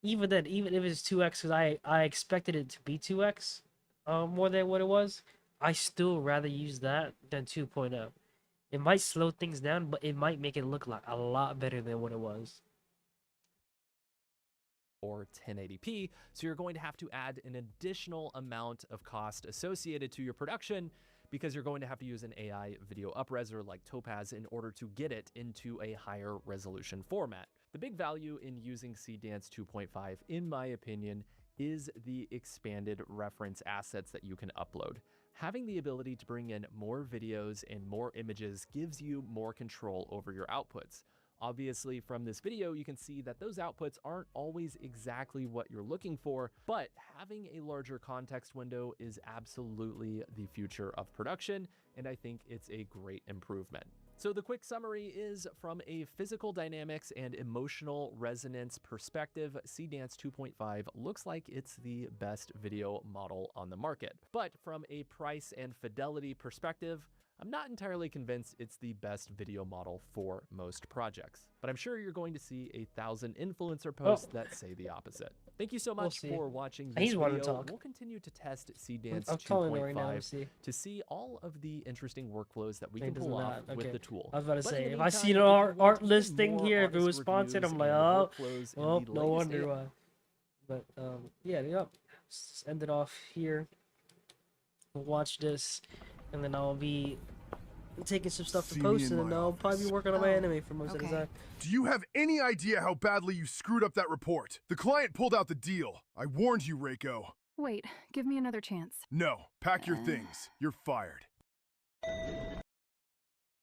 even then, even if it's 2x, because I expected it to be 2x more than what it was, I still rather use that than 2.0. It might slow things down, but it might make it look like a lot better than what it was. Or 1080p, so you're going to have to add an additional amount of cost associated to your production, because you're going to have to use an AI video upreser like Topaz in order to get it into a higher resolution format. The big value in using Seedance 2.5, in my opinion, is the expanded reference assets that you can upload. Having the ability to bring in more videos and more images gives you more control over your outputs. Obviously, from this video, you can see that those outputs aren't always exactly what you're looking for, but having a larger context window is absolutely the future of production, and I think it's a great improvement. So the quick summary is, from a physical dynamics and emotional resonance perspective, Seedance 2.5 looks like it's the best video model on the market. But from a price and fidelity perspective, I'm not entirely convinced it's the best video model for most projects, but I'm sure you're going to see 1,000 influencer posts that say the opposite. Thank you so much for watching this video. We'll continue to test Seedance 2.5 to see all of the interesting workflows that we can pull off with the tool. I was about to say, if I see an art listing here, if it was sponsored, I'm like, oh, no wonder why. But yeah, let's end it off here. We'll watch this, and then I'll be taking some stuff to post, and then I'll probably be working on my anime for most of the time. Do you have any idea how badly you screwed up that report? The client pulled out the deal. I warned you, Reiko. Wait, give me another chance. No, pack your things. You're fired.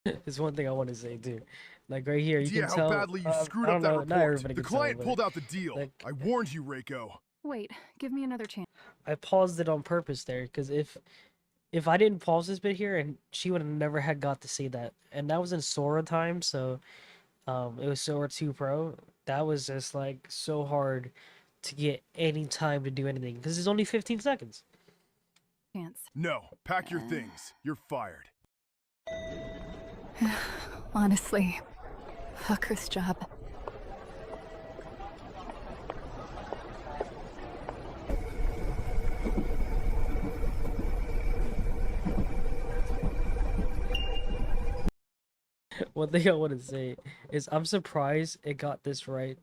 There's one thing I want to say too. Like right here, you can how tell. badly you screwed I up don't that know, not report. everybody The can client tell, pulled but, out the deal. like, I warned you, Reiko. Wait, give me another chance. I paused it on purpose there, because if I didn't pause this bit here, and she would have never had got to see that, and that was in Sora time, so it was Sora 2 Pro. That was just like so hard to get any time to do anything, because it's only 15 seconds. No, pack your things. You're fired. Honestly, fucker's job. One thing I want to say is I'm surprised it got this right,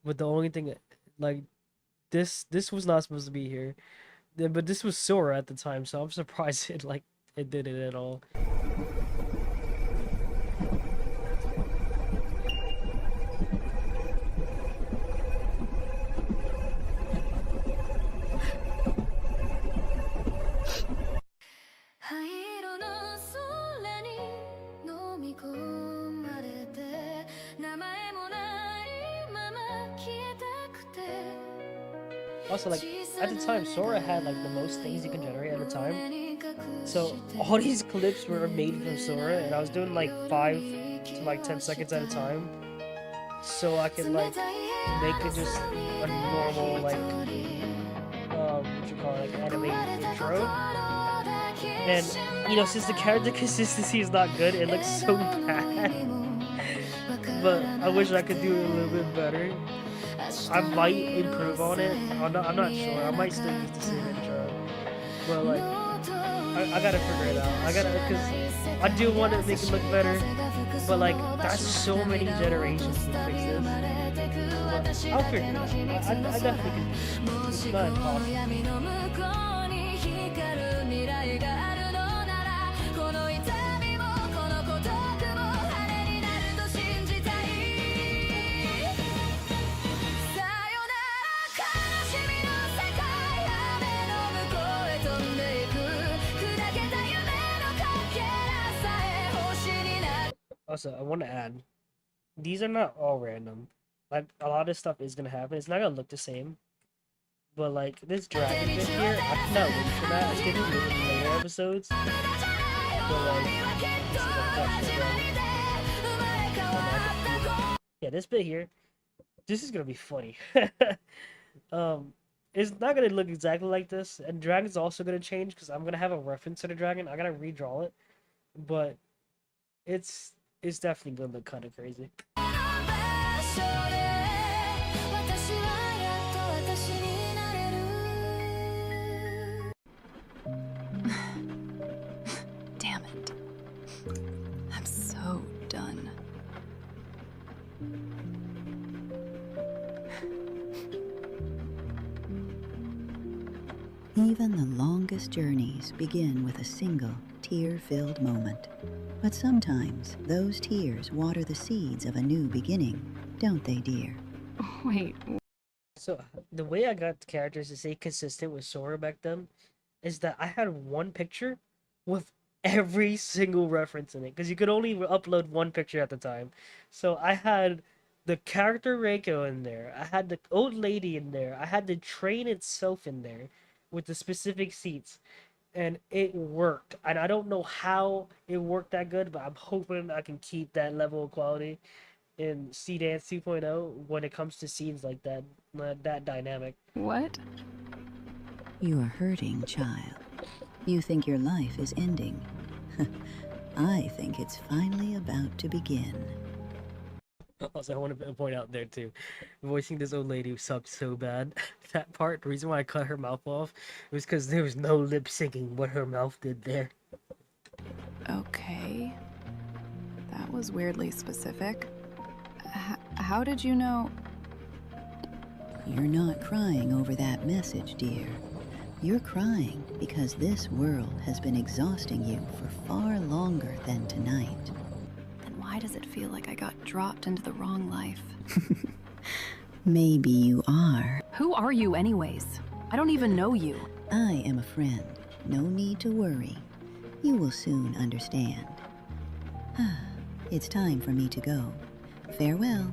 but the only thing, like, this was not supposed to be here, but this was Sora at the time, so I'm surprised it did it at all. Also, like, at the time, Sora had, like, the most things you can generate at a time. So, all these clips were made from Sora, and I was doing, like, 5 to, like, 10 seconds at a time. So I could, like, make it just a normal, like, what you call it, like, anime intro. And you know, since the character consistency is not good, it looks so bad. But I wish I could do it a little bit better. I might improve on it. I'm not sure. I might still use the same intro. But like, I gotta figure it out. Cause I do want to make it look better. But like, that's so many generations to fix this. But I'll figure it out. I definitely can. It's not impossible. Also, I want to add, these are not all random. Like, a lot of stuff is gonna happen. It's not gonna look the same. But like, this dragon bit here, I cannot wait for that. It's gonna be in later episodes. But like, this is yeah, this bit here, this is gonna be funny. It's not gonna look exactly like this, and dragon's also gonna change because I'm gonna have a reference to the dragon. I gotta redraw it, but it's definitely gonna look kind of crazy. Damn it. I'm so done. Even the longest journeys begin with a single tear-filled moment. But sometimes those tears water the seeds of a new beginning, don't they, dear? Wait. So the way I got the characters to stay consistent with Sora back then is that I had one picture with every single reference in it, because you could only upload one picture at the time. So I had the character Reiko in there, I had the old lady in there, I had the train itself in there with the specific seats, and it worked. And I don't know how it worked that good, but I'm hoping I can keep that level of quality in Sea Dance 2.0 when it comes to scenes like that, that dynamic. What? You are hurting, child. You think your life is ending. I think it's finally about to begin. Also, I want to point out there too, voicing this old lady who sucked so bad. That part, the reason why I cut her mouth off was because there was no lip syncing what her mouth did there. Okay. That was weirdly specific. How did you know? You're not crying over that message, dear. You're crying because this world has been exhausting you for far longer than tonight. Then why does it feel like I got dropped into the wrong life? Maybe you are. Who are you anyways? I don't even know you. I am a friend. No need to worry. You will soon understand. It's time for me to go. Farewell.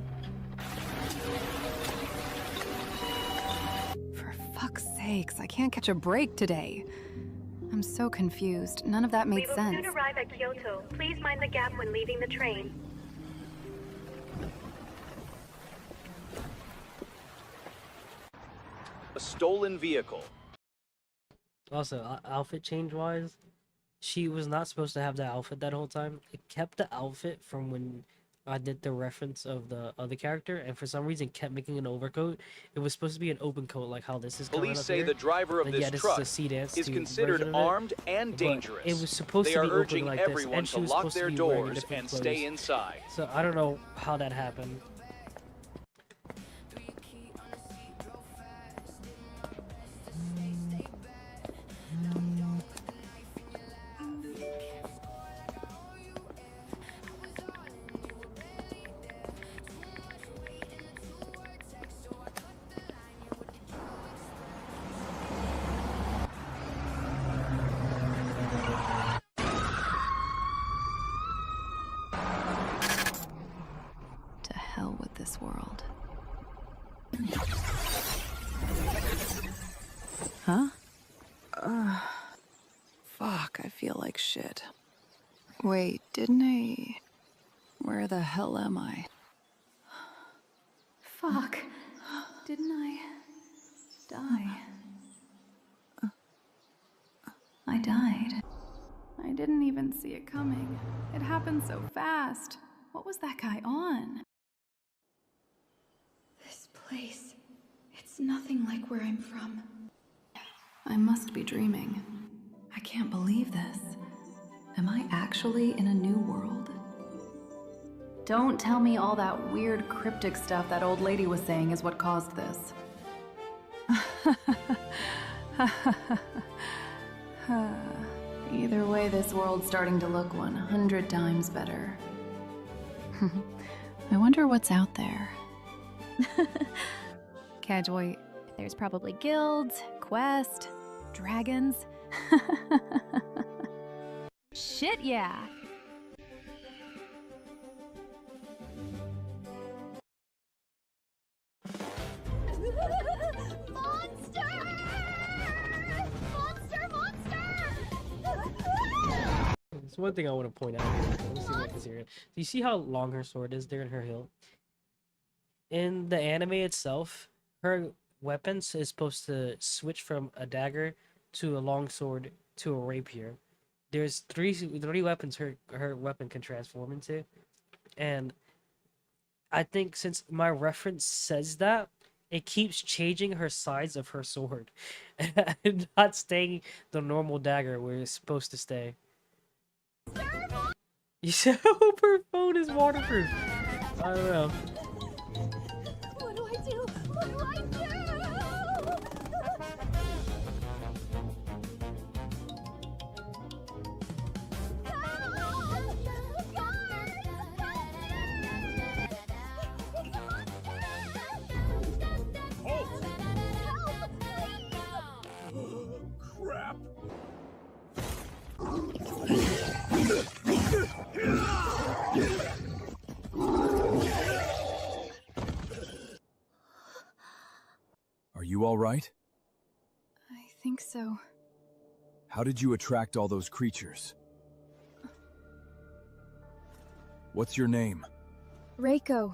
For fuck's sakes, I can't catch a break today. I'm so confused. None of that made sense. We will soon arrive at Kyoto. Please mind the gap when leaving the train. A stolen vehicle. Also, outfit change wise, she was not supposed to have that outfit that whole time. It kept the outfit from when I did the reference of the other character, and for some reason kept making an overcoat. It was supposed to be an open coat, like how this is. Police say the driver of this truck is considered armed and dangerous. It was supposed to be open like this, and she was lock supposed their to be wearing doors different and clothes. stay inside. So I don't know how that happened. To hell with this world. Huh? Fuck, I feel like shit. Wait, didn't I... Where the hell am I? Fuck. Didn't I... die? I died. didn't even see it coming. It happened so fast. What was that guy on? This place, it's nothing like where I'm from. I must be dreaming. I can't believe this. Am I actually in a new world? Don't tell me all that weird cryptic stuff that old lady was saying is what caused this. Either way, this world's starting to look 100 times better. I wonder what's out there. Casual. There's probably guilds, quest, dragons. Shit, yeah. There's one thing I want to point out here. Let me see what this here. Do you see how long her sword is there in her hilt? In the anime itself, her weapons is supposed to switch from a dagger to a long sword to a rapier. There's three weapons her weapon can transform into, and I think since my reference says that, it keeps changing her size of her sword, and not staying the normal dagger where it's supposed to stay. You said hope her phone is waterproof. I don't know. What do I do? What do I do? Crap! Are you all right? I think so. How did you attract all those creatures? What's your name? Reiko.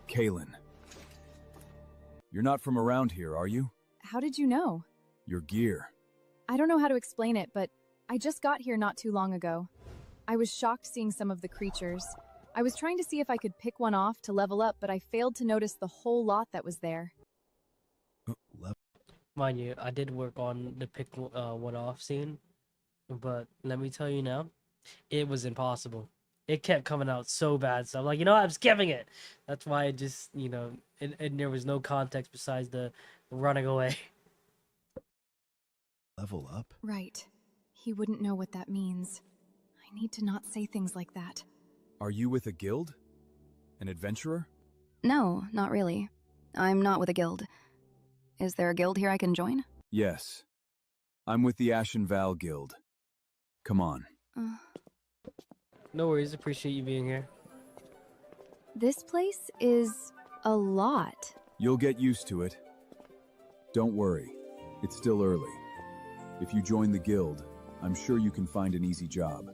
Kaylin. You're not from around here, are you? How did you know? Your gear. I don't know how to explain it, but I just got here not too long ago. I was shocked seeing some of the creatures. I was trying to see if I could pick one off to level up, but I failed to notice the whole lot that was there. Mind you, I did work on the pick one off scene, but let me tell you now, it was impossible. It kept coming out so bad, so I'm like, you know what, I'm skipping it. That's why I just, you know, and there was no context besides the running away. Level up? Right. He wouldn't know what that means. I need to not say things like that. Are you with a guild? An adventurer? No, not really. I'm not with a guild. Is there a guild here I can join? Yes. I'm with the Ashen Val Guild. Come on. No worries, appreciate you being here. This place is a lot. You'll get used to it. Don't worry, it's still early. If you join the guild, I'm sure you can find an easy job.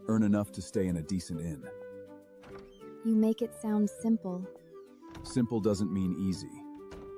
Earn enough to stay in a decent inn. You make it sound simple. Simple doesn't mean easy,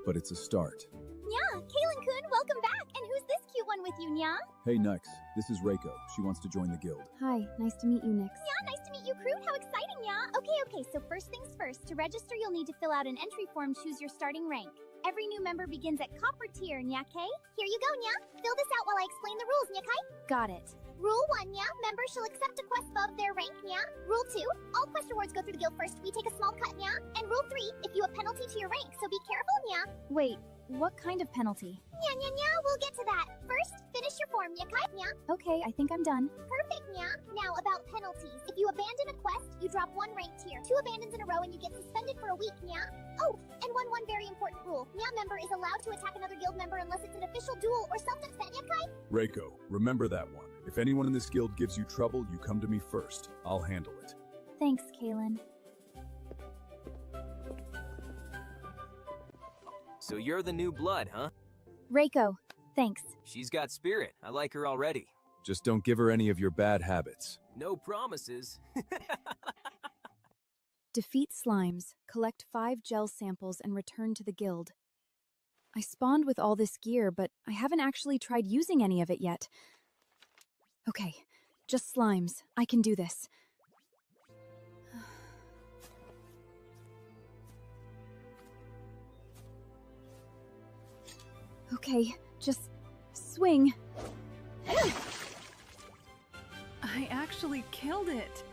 but it's a start. Nya, Kaylin-kun, welcome back. And who's this cute one with you, Nya? Hey, Nux, this is Reiko. She wants to join the guild. Hi, nice to meet you, Nyx. Yeah, nice to meet you, Kroot. How exciting, Nya. Okay, so first things first. To register, you'll need to fill out an entry form, choose your starting rank. Every new member begins at Copper Tier, Nya-kai. Here you go, Nya. Fill this out while I explain the rules, Nya-kai. Got it. Rule 1, Nya. Members shall accept a quest above their rank, Nya. Rule 2, all quest rewards go through the guild first. We take a small cut, Nya. And Rule 3, if you have penalty to your rank, so be careful, Nya. Wait, what kind of penalty? Nya, we'll get to that. First, finish your form, Nya-kai. Nya. Okay, I think I'm done. Perfect, Nya. Now, about penalties. If you abandon a quest, you drop 1 rank tier. 2 abandons in a row and you get suspended for a week, Nya. Oh, and one very important rule. Nya member is allowed to attack another guild member unless it's an official duel or self-defense, Nya-kai. Reiko, remember that one. If anyone in this guild gives you trouble, you come to me first. I'll handle it. Thanks, Kaylin. So you're the new blood, huh? Reiko, thanks. She's got spirit. I like her already. Just don't give her any of your bad habits. No promises. Defeat slimes, collect 5 gel samples, and return to the guild. I spawned with all this gear, but I haven't actually tried using any of it yet. Okay, just slimes. I can do this. Okay, just swing. I actually killed it.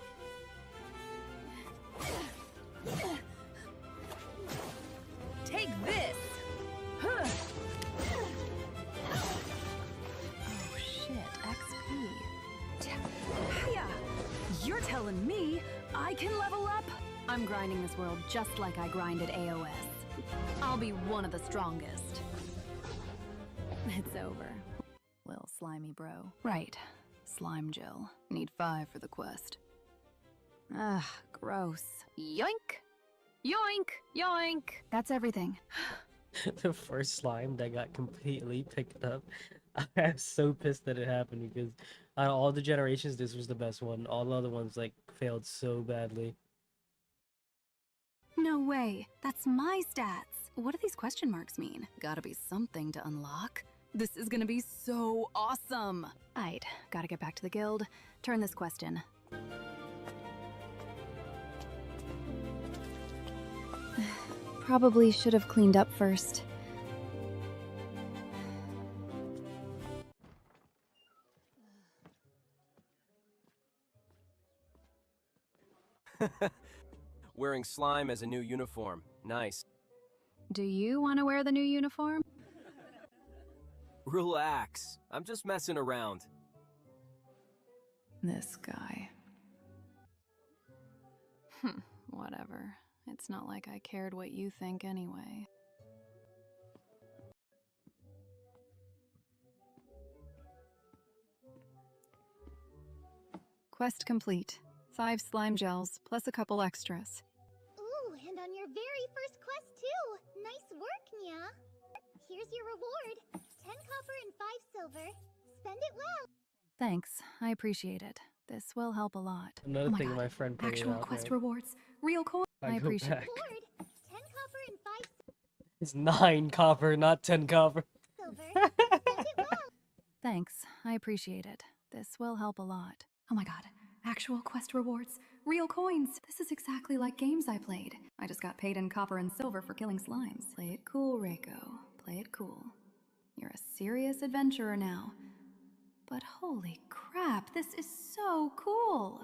Take this! Oh shit, XP. Hiya! You're telling me I can level up? I'm grinding this world just like I grinded AOS. I'll be one of the strongest. It's over. Little slimy bro. Right. Slime gel. Need 5 for the quest. Ugh, gross. Yoink! Yoink! Yoink! That's everything. The first slime that got completely picked up. I'm so pissed that it happened because out of all the generations, this was the best one. All the other ones like failed so badly. No way. That's my stats. What do these question marks mean? Gotta be something to unlock. This is gonna be so awesome. Aight, gotta get back to the guild. Turn this quest in. Probably should have cleaned up first. Wearing slime as a new uniform. Nice. Do you want to wear the new uniform? Relax. I'm just messing around. This guy. Whatever. It's not like I cared what you think anyway. Quest complete. 5 slime gels, plus a couple extras. Ooh, and on your very first quest too! Nice work, Nya! Here's your reward. 10 copper and 5 silver. Spend it well! Thanks, I appreciate it. This will help a lot. Another thing my friend pointed Actual out, quest right? rewards. Real coin. I appreciate it. Reward. 10 copper and 5 It's 9 copper, not 10 copper. silver. Spend it well! Thanks, I appreciate it. This will help a lot. Oh my god, actual quest rewards. Real coins. This is exactly like games I played. I just got paid in copper and silver for killing slimes. Play it cool, Reiko. Play it cool. You're a serious adventurer now. But holy crap, this is so cool!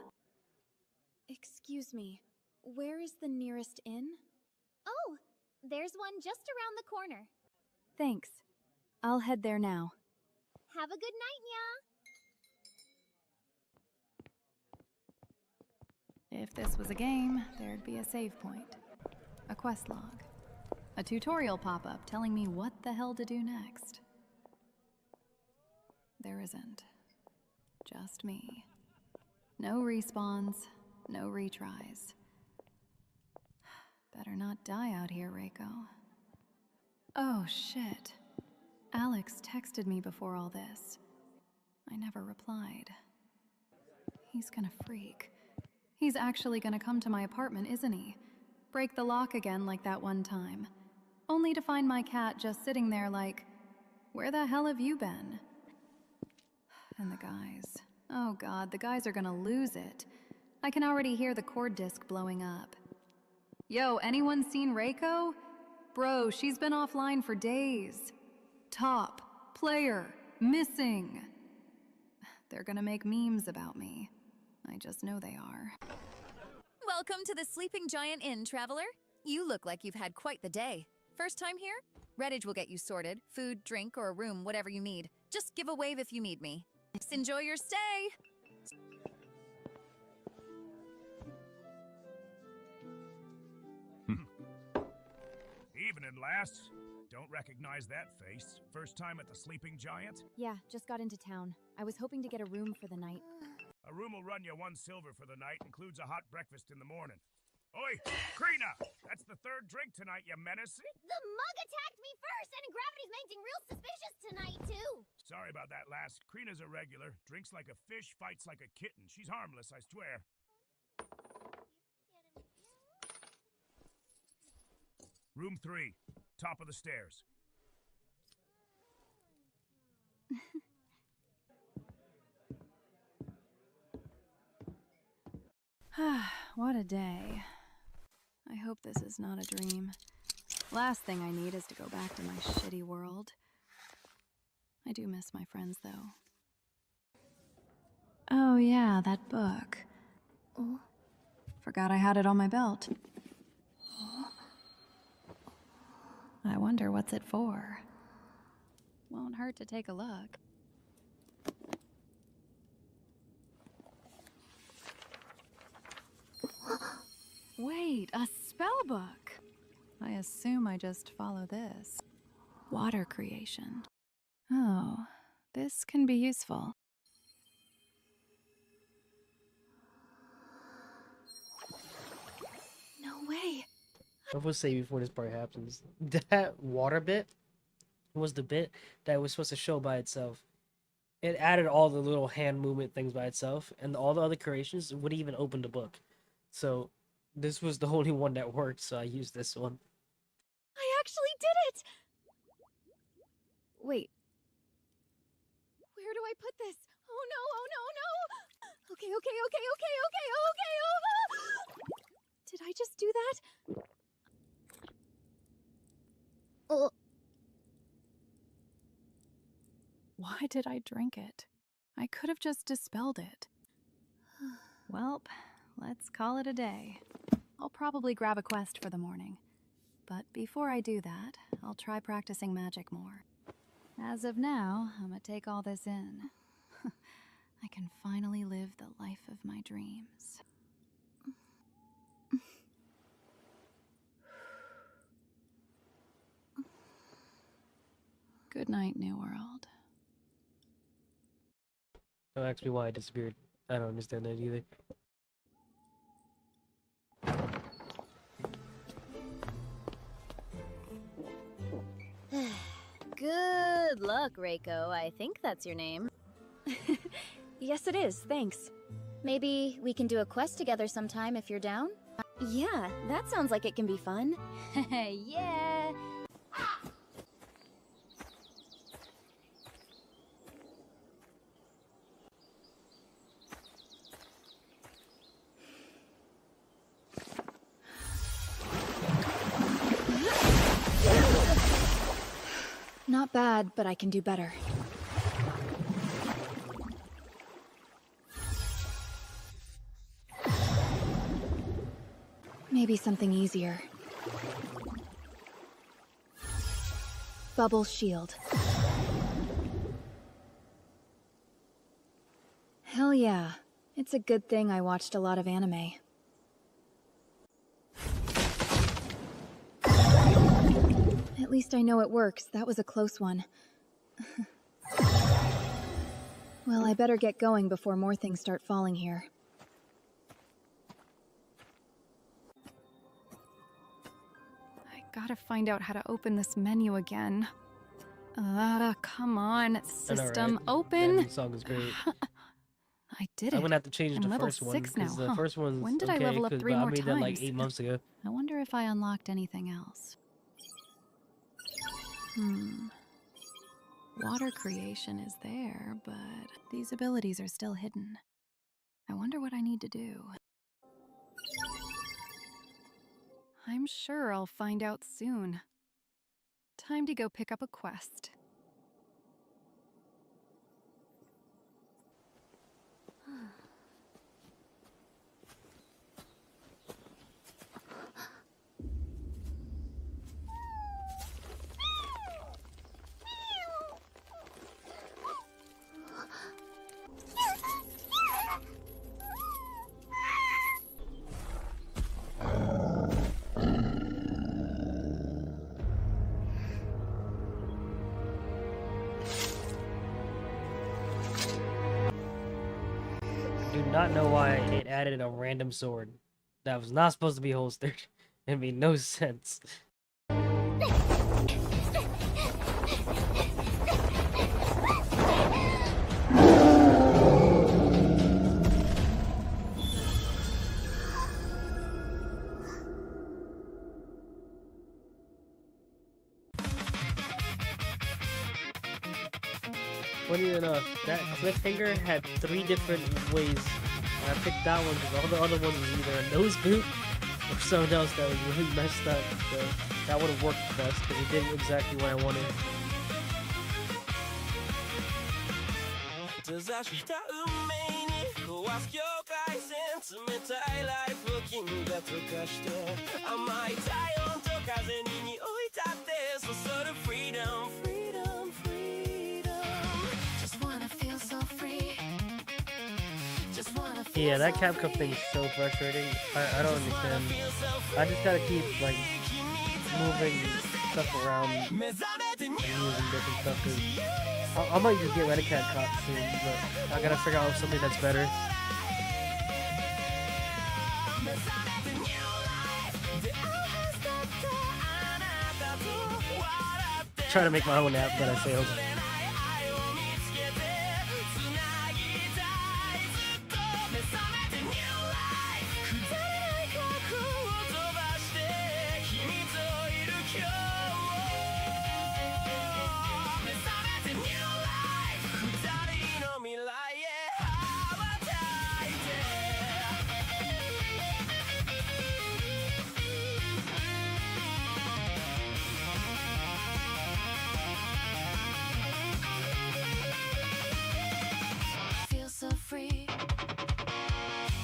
Excuse me, where is the nearest inn? Oh, there's one just around the corner. Thanks. I'll head there now. Have a good night, Nya! If this was a game, there'd be a save point. A quest log. A tutorial pop-up telling me what the hell to do next. There isn't. Just me. No respawns, no retries. Better not die out here, Reiko. Oh, shit. Alex texted me before all this. I never replied. He's gonna freak. He's actually gonna come to my apartment, isn't he? Break the lock again like that one time. Only to find my cat just sitting there like, where the hell have you been? And the guys. Oh god, the guys are gonna lose it. I can already hear the cord disc blowing up. Yo, anyone seen Reiko? Bro, she's been offline for days. Top, player, missing. They're gonna make memes about me. I just know they are. Welcome to the Sleeping Giant Inn, traveler. You look like you've had quite the day. First time here? Redditch will get you sorted. Food, drink, or a room, whatever you need. Just give a wave if you need me. Enjoy your stay! Evening, lass. Don't recognize that face. First time at the Sleeping Giant? Yeah, just got into town. I was hoping to get a room for the night. A room will run you 1 silver for the night, includes a hot breakfast in the morning. Oi, Krina! That's the 3rd drink tonight, you menace. The mug attacked me first, and Gravity's acting real suspicious tonight, too! Sorry about that, lass. Krina's a regular. Drinks like a fish, fights like a kitten. She's harmless, I swear. Room 3, top of the stairs. What a day. I hope this is not a dream. Last thing I need is to go back to my shitty world. I do miss my friends, though. Oh yeah, that book. Oh. Forgot I had it on my belt. I wonder what's it for. Won't hurt to take a look. Wait, a spell book! I assume I just follow this. Water creation. Oh, this can be useful. No way! I will say before this part happens, that water bit was the bit that was supposed to show by itself. It added all the little hand movement things by itself, and all the other creations wouldn't even open the book. So this was the only one that worked, so I used this one. I actually did it! Wait. Where do I put this? Oh no, oh no, no! Okay. Did I just do that? Why did I drink it? I could have just dispelled it. Welp, let's call it a day. I'll probably grab a quest for the morning. But before I do that, I'll try practicing magic more. As of now, I'm gonna take all this in. I can finally live the life of my dreams. Good night, New World. Don't ask me why I disappeared. I don't understand that either. Good luck, Reiko. I think that's your name. Yes, it is. Thanks. Maybe we can do a quest together sometime if you're down? Yeah, that sounds like it can be fun. Yeah! Not bad, but I can do better. Maybe something easier. Bubble shield. Hell yeah. It's a good thing I watched a lot of anime. At least I know it works. That was a close one. Well, I better get going before more things start falling here. I gotta find out how to open this menu again. Come on, system, open! That song is great. I did it. I'm gonna have to change the level first one, 6 now, the first one's When did okay, I level up 3 I more made times? that like 8 months ago. I wonder if I unlocked anything else. Water creation is there, but these abilities are still hidden. I wonder what I need to do. I'm sure I'll find out soon. Time to go pick up a quest. I do not know why it added a random sword that was not supposed to be holstered. It made no sense. Funny enough, that cliffhanger had 3 different ways And I picked that one because all the other ones was either a nose boot or something else that was really messed up. So that would have worked best because it did exactly what I wanted. 閉ざした運命に壊す境界線冷たいライフ金が溶かして甘い体温と風に匂い立ってそそる freedom freedom freedom just wanna feel so free just wanna feel Yeah, that CapCut thing is so frustrating. I don't understand. I just gotta keep like moving stuff around and using different stuff. 'Cause I might just get rid of CapCut soon, but I gotta figure out something that's better. Try to make my own app, but I failed. Feel so free.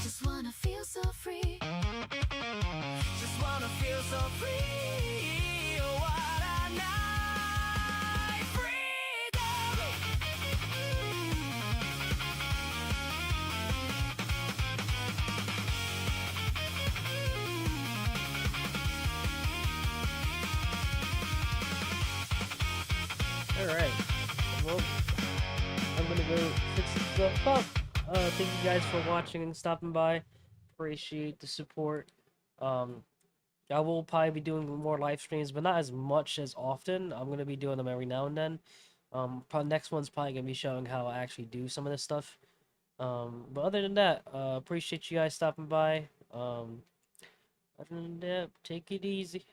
Just wanna feel so free. Just wanna feel so free. Oh, what a night. Freedom. Alright. Well, I'm gonna go fix some stuff up. Thank you guys for watching and stopping by. Appreciate the support. I will probably be doing more live streams, but not as much as often. I'm gonna be doing them every now and then. Probably next one's probably gonna be showing how I actually do some of this stuff. But other than that, appreciate you guys stopping by. Other than that, take it easy.